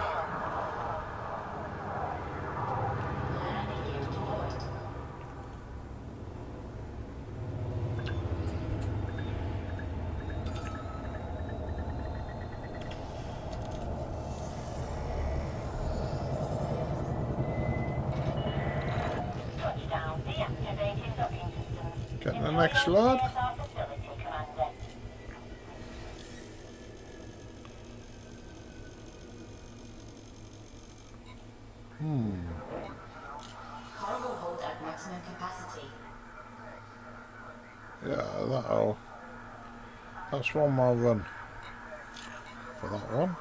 gear deployed. Touchdown. Deactivating docking systems. Getting the Enjoy next your load. stay at our facility, Commander. Cargo hold at maximum capacity. Yeah, that's one more run for that one.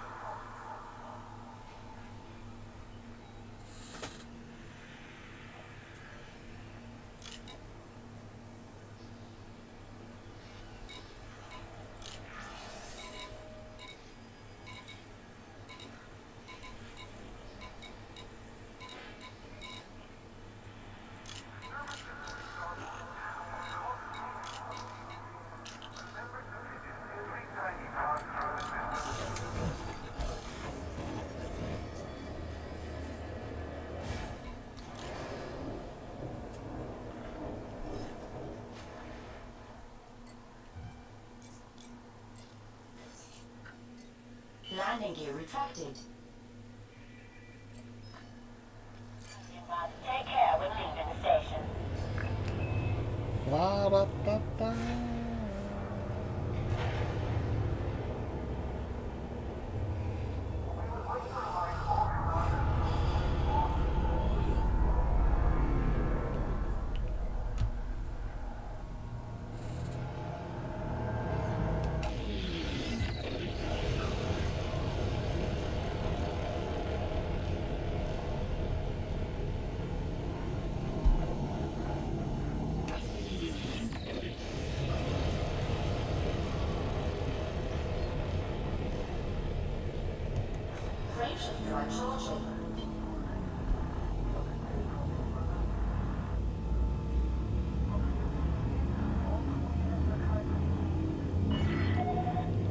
Landing gear retracted. Take care when leaving the station. La-da-da-da. Frameshift drive charging.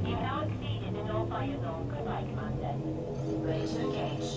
You've now exceeded the no-fire zone. Goodbye, Commander. Ready to engage.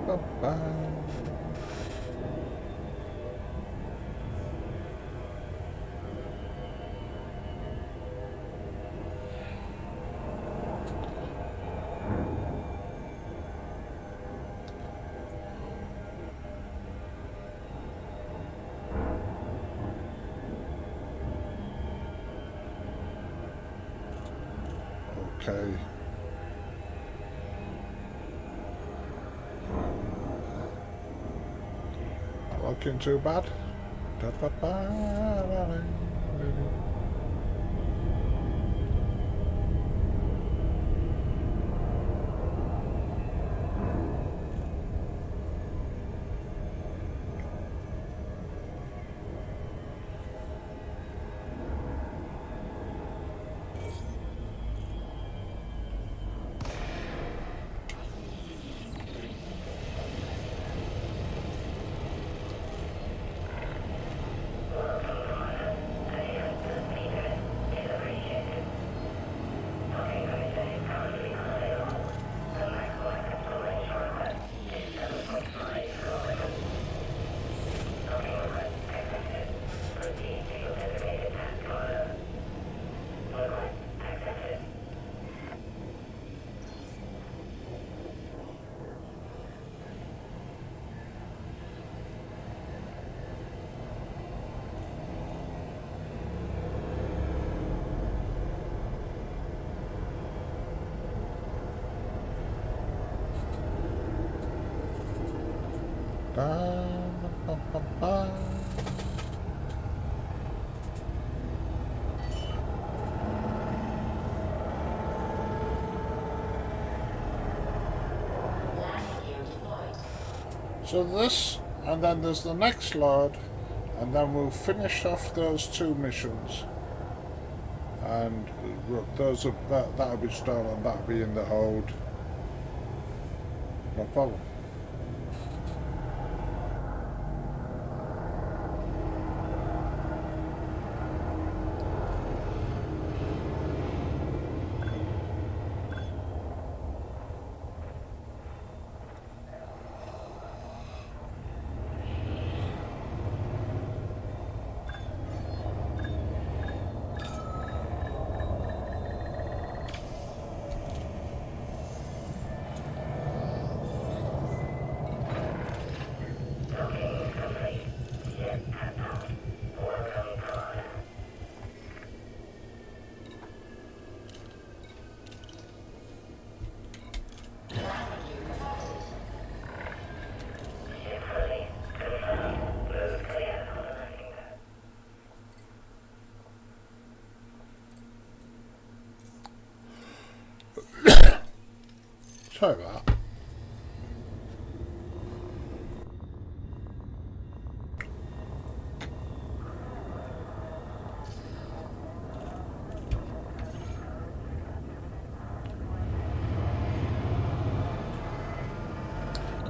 Ba-ba. Okay. Not looking too bad. Da-ba-ba-da-da-da. Ba, ba, ba. Landing gear deployed. So this, and then there's the next load, and then we'll finish off those 2 missions. And those are, that'll be stored and that'll be in the hold. No problem. Sorry about that.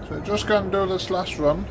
So just going to do this last run.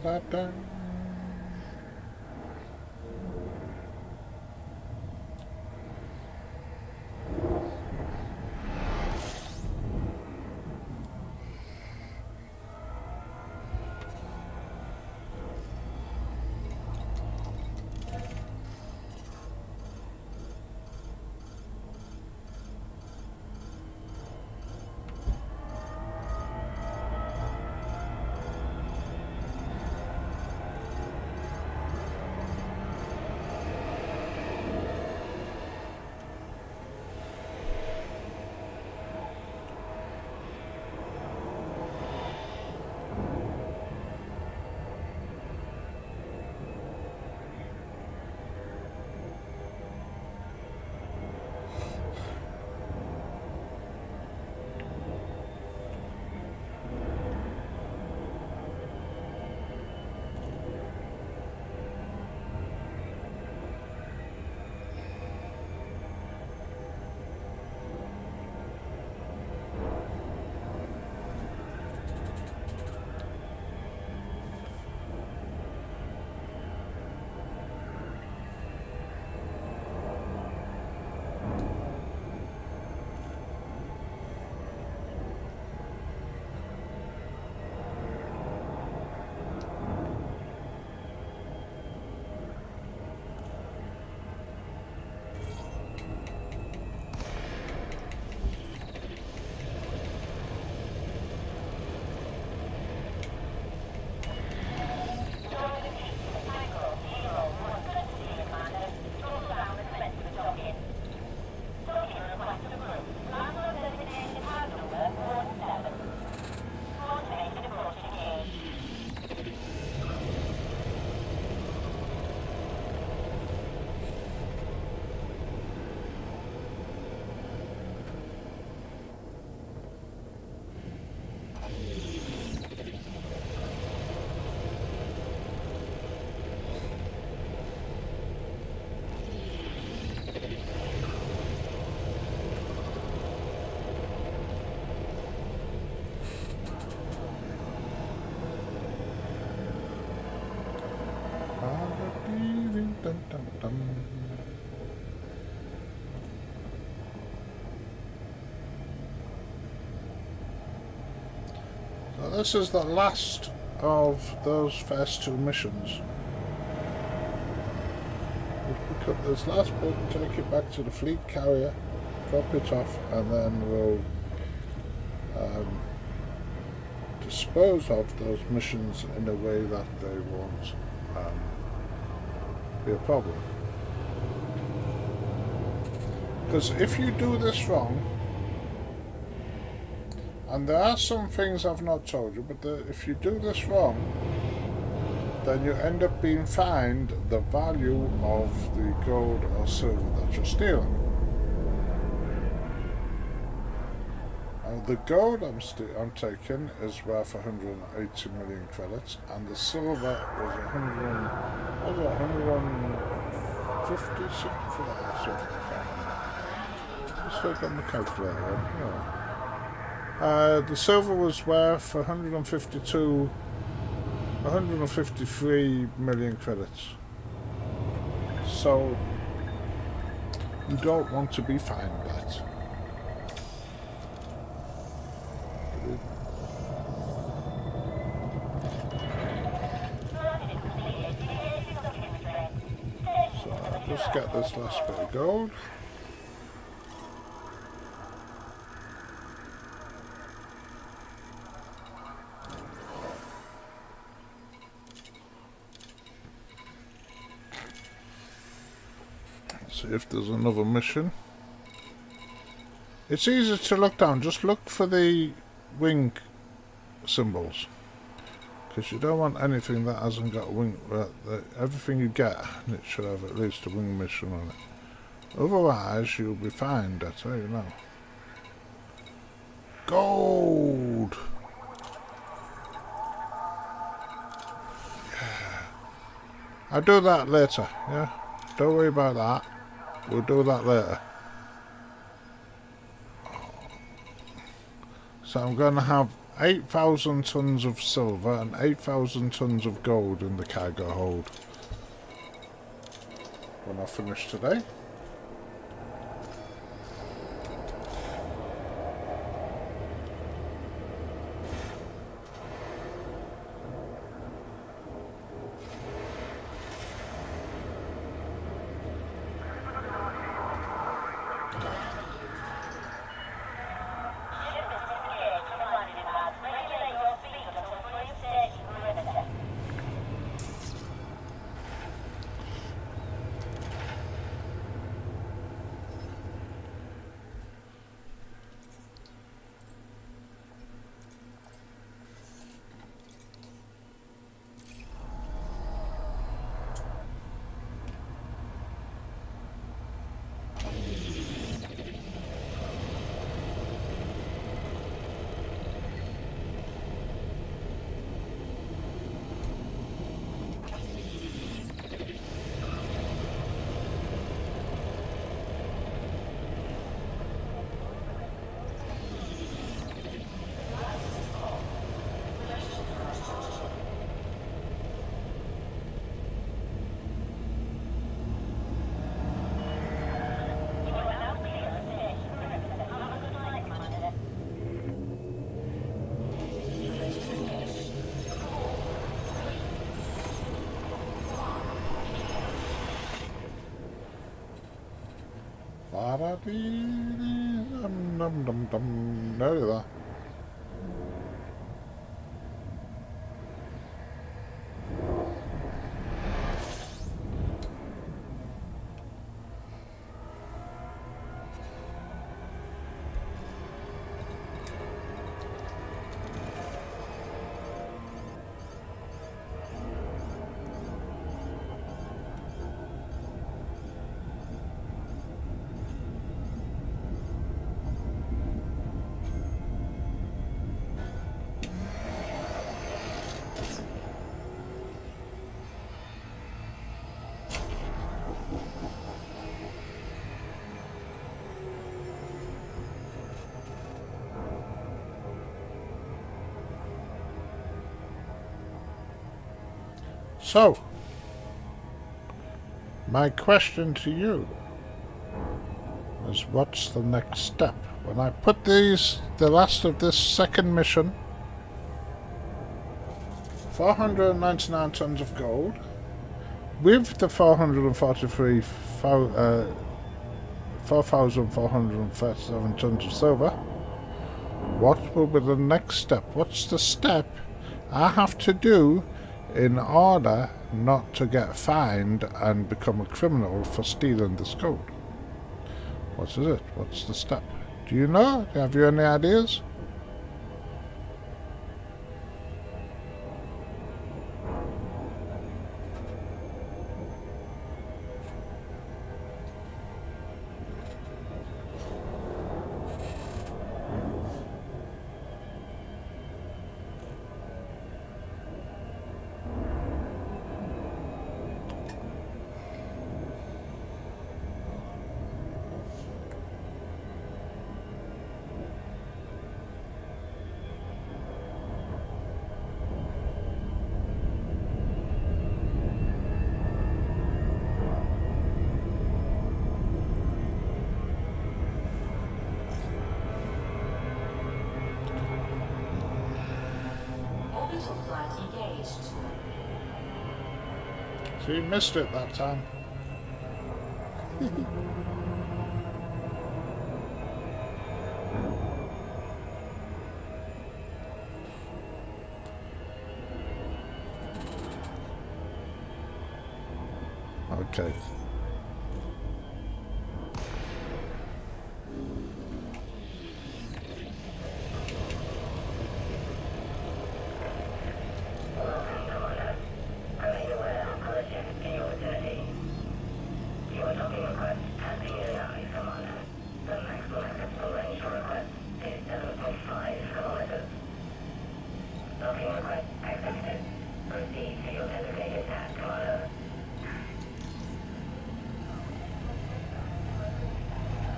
Da-da. this is the last of those first two missions. We'll pick up this last boat, take it back to the fleet carrier, drop it off, and then we'll dispose of those missions in a way that they won't be a problem. Because if you do this wrong, and there are some things I've not told you, but if you do this wrong, then you end up being fined the value of the gold or silver that you're stealing. And the gold I'm taking is worth 180 million credits, and the silver was 150 something. Let's look on the calculator. Yeah. The silver was worth 153 million credits. So you don't want to be fined that. So I'll just get this last bit of gold. See if there's another mission. It's easy to look down. Just look for the wing symbols, because you don't want anything that hasn't got a wing. Everything you get, it should have at least a wing mission on it. Otherwise, you'll be fined. I tell you now. Gold. Yeah. I'll do that later. Yeah. Don't worry about that. We'll do that later. So I'm going to have 8,000 tons of silver and 8,000 tons of gold in the cargo hold when I finish today. There you are. So, my question to you is, what's the next step? When I put the last of this second mission 499 tons of gold with the 4,437 tons of silver. What will be the next step? What's the step I have to do in order not to get fined and become a criminal for stealing this gold? What is it? What's the step? Do you know? Have you any ideas? Orbital flight engaged. So you missed it that time. Okay.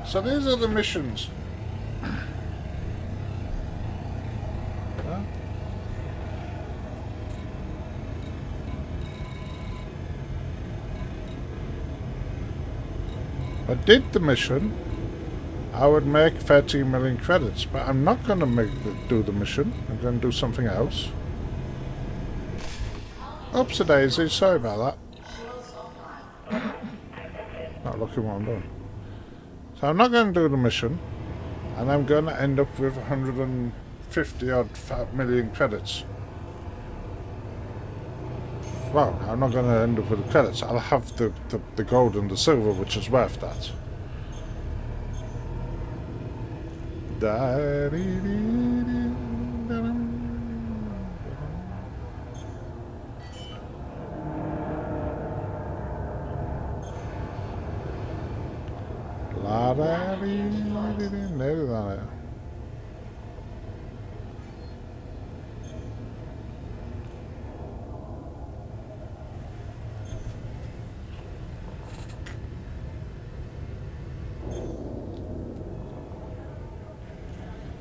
So these are the missions. Huh? If I did the mission, I would make 13 million credits, but I'm not going to do the mission. I'm going to do something else. Oops a daisy, sorry about that. Not looking what I'm doing. So I'm not going to do the mission, and I'm going to end up with 150 odd million credits. Well, I'm not going to end up with the credits. I'll have the gold and the silver, which is worth that.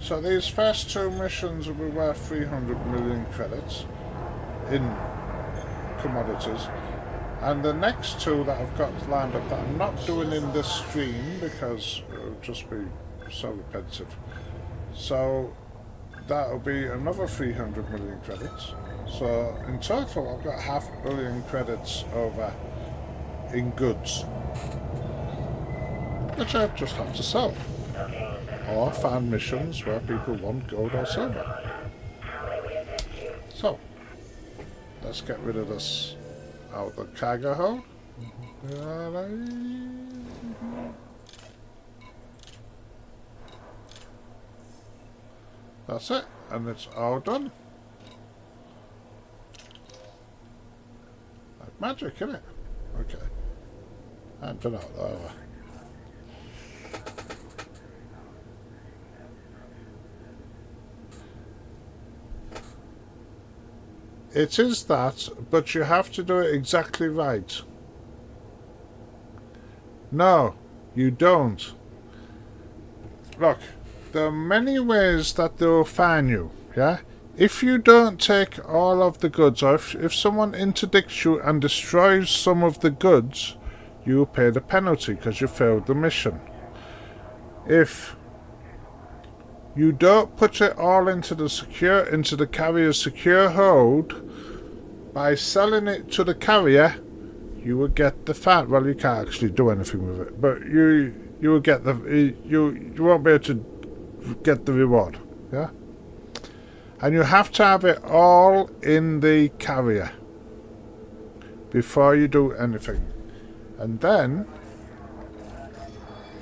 So these first two missions will be worth 300 million credits in commodities. And the next two that I've got lined up that I'm not doing in this stream because it would just be so repetitive. So that'll be another 300 million credits. So in total I've got 500 million credits over in goods, which I just have to sell. Or find missions where people want gold or silver. So let's get rid of this out of the cargo hold. That's it, and it's all done. Like magic, isn't it? Okay. And put out there. It is that, but you have to do it exactly right. No, you don't. Look, there are many ways that they'll fine you, yeah? If you don't take all of the goods, or if someone interdicts you and destroys some of the goods, you pay the penalty because you failed the mission. If you don't put it all into the carrier's secure hold, by selling it to the carrier, you would get the fan. Well, you can't actually do anything with it, but you will get the you won't be able to get the reward. Yeah, and you have to have it all in the carrier before you do anything. And then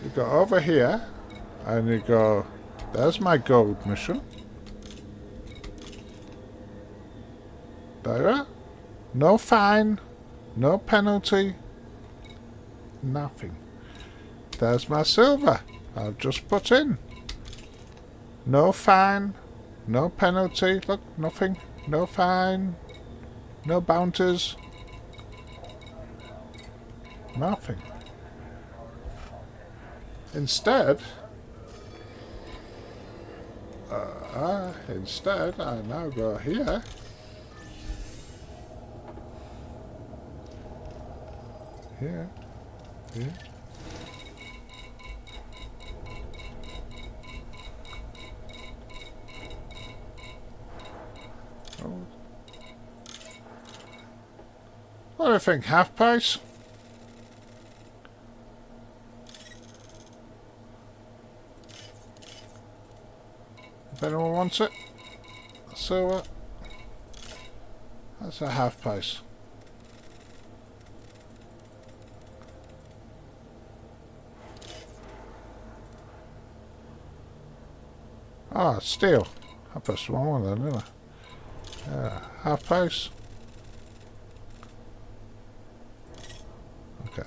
you go over here and you go, there's my gold mission. There. No fine, no penalty, nothing. There's my silver I've just put in. No fine, no penalty, look, nothing, no fine, no bounties, nothing. Instead, I now go here. Here. Oh. What do you think? Half price? If anyone wants it, so that's a half price. Ah, steel. I pressed the wrong one then, didn't I? Yeah, half price. Okay.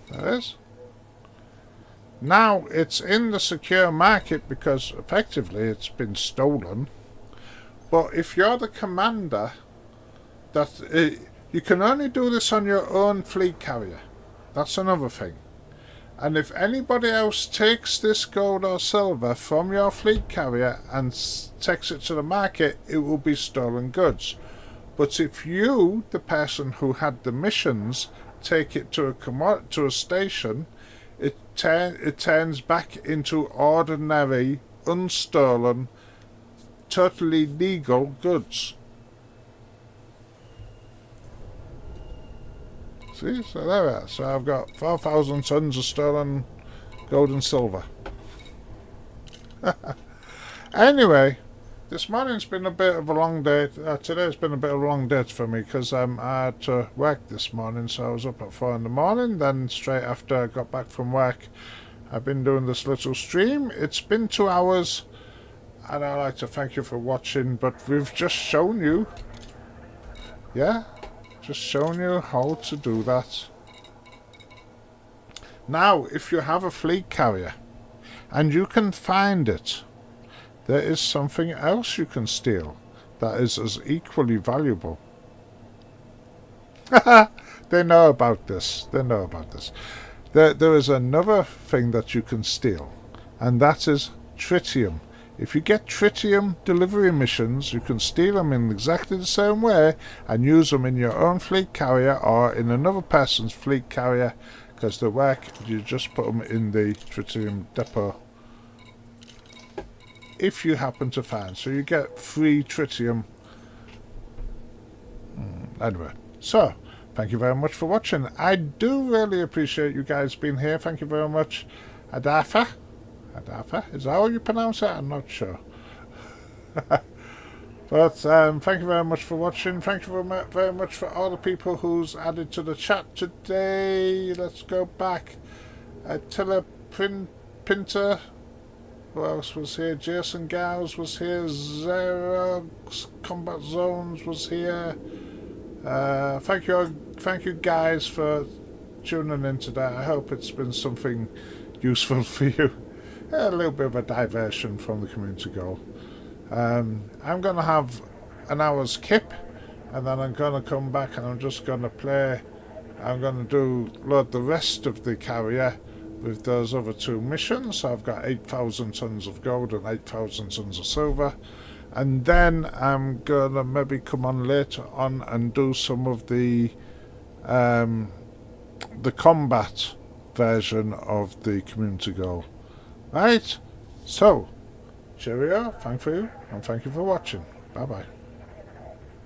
There it is. Now it's in the secure market because effectively it's been stolen. But if you're the commander, you can only do this on your own fleet carrier. That's another thing. And if anybody else takes this gold or silver from your fleet carrier and takes it to the market, it will be stolen goods. But if you, the person who had the missions, take it to a station, it turns back into ordinary, unstolen, totally legal goods. See, so there we are. So I've got 4,000 tons of stolen gold and silver. Anyway, this morning's been a bit of a long day. Today's been a bit of a long day for me because I had to work this morning, so I was up at 4 in the morning. Then straight after I got back from work, I've been doing this little stream. It's been 2 hours, and I'd like to thank you for watching. But we've just shown you, just shown you how to do that. Now, if you have a fleet carrier and you can find it, there is something else you can steal that is as equally valuable. They know about this. They know about this. There is another thing that you can steal, and that is tritium. If you get tritium delivery missions, you can steal them in exactly the same way and use them in your own fleet carrier or in another person's fleet carrier, because they work. You just put them in the tritium depot if you happen to find. So you get free tritium. Anyway, so thank you very much for watching. I do really appreciate you guys being here. Thank you very much. Adafa? Is that how you pronounce it? I'm not sure. But thank you very much for watching. Thank you very much for all the people who's added to the chat today. Let's go back. Attila Pinter. Who else was here? Jason Gowes was here. Xerox Combat Zones was here. Thank you guys for tuning in today. I hope it's been something useful for you. A little bit of a diversion from the community goal. I'm going to have an hour's kip, and then I'm going to come back and I'm just going to play. I'm going to load the rest of the carrier with those other 2 missions. So I've got 8,000 tons of gold and 8,000 tons of silver. And then I'm going to maybe come on later on and do some of the the combat version of the community goal. Right? So, cheerio, thank you, and thank you for watching. Bye bye.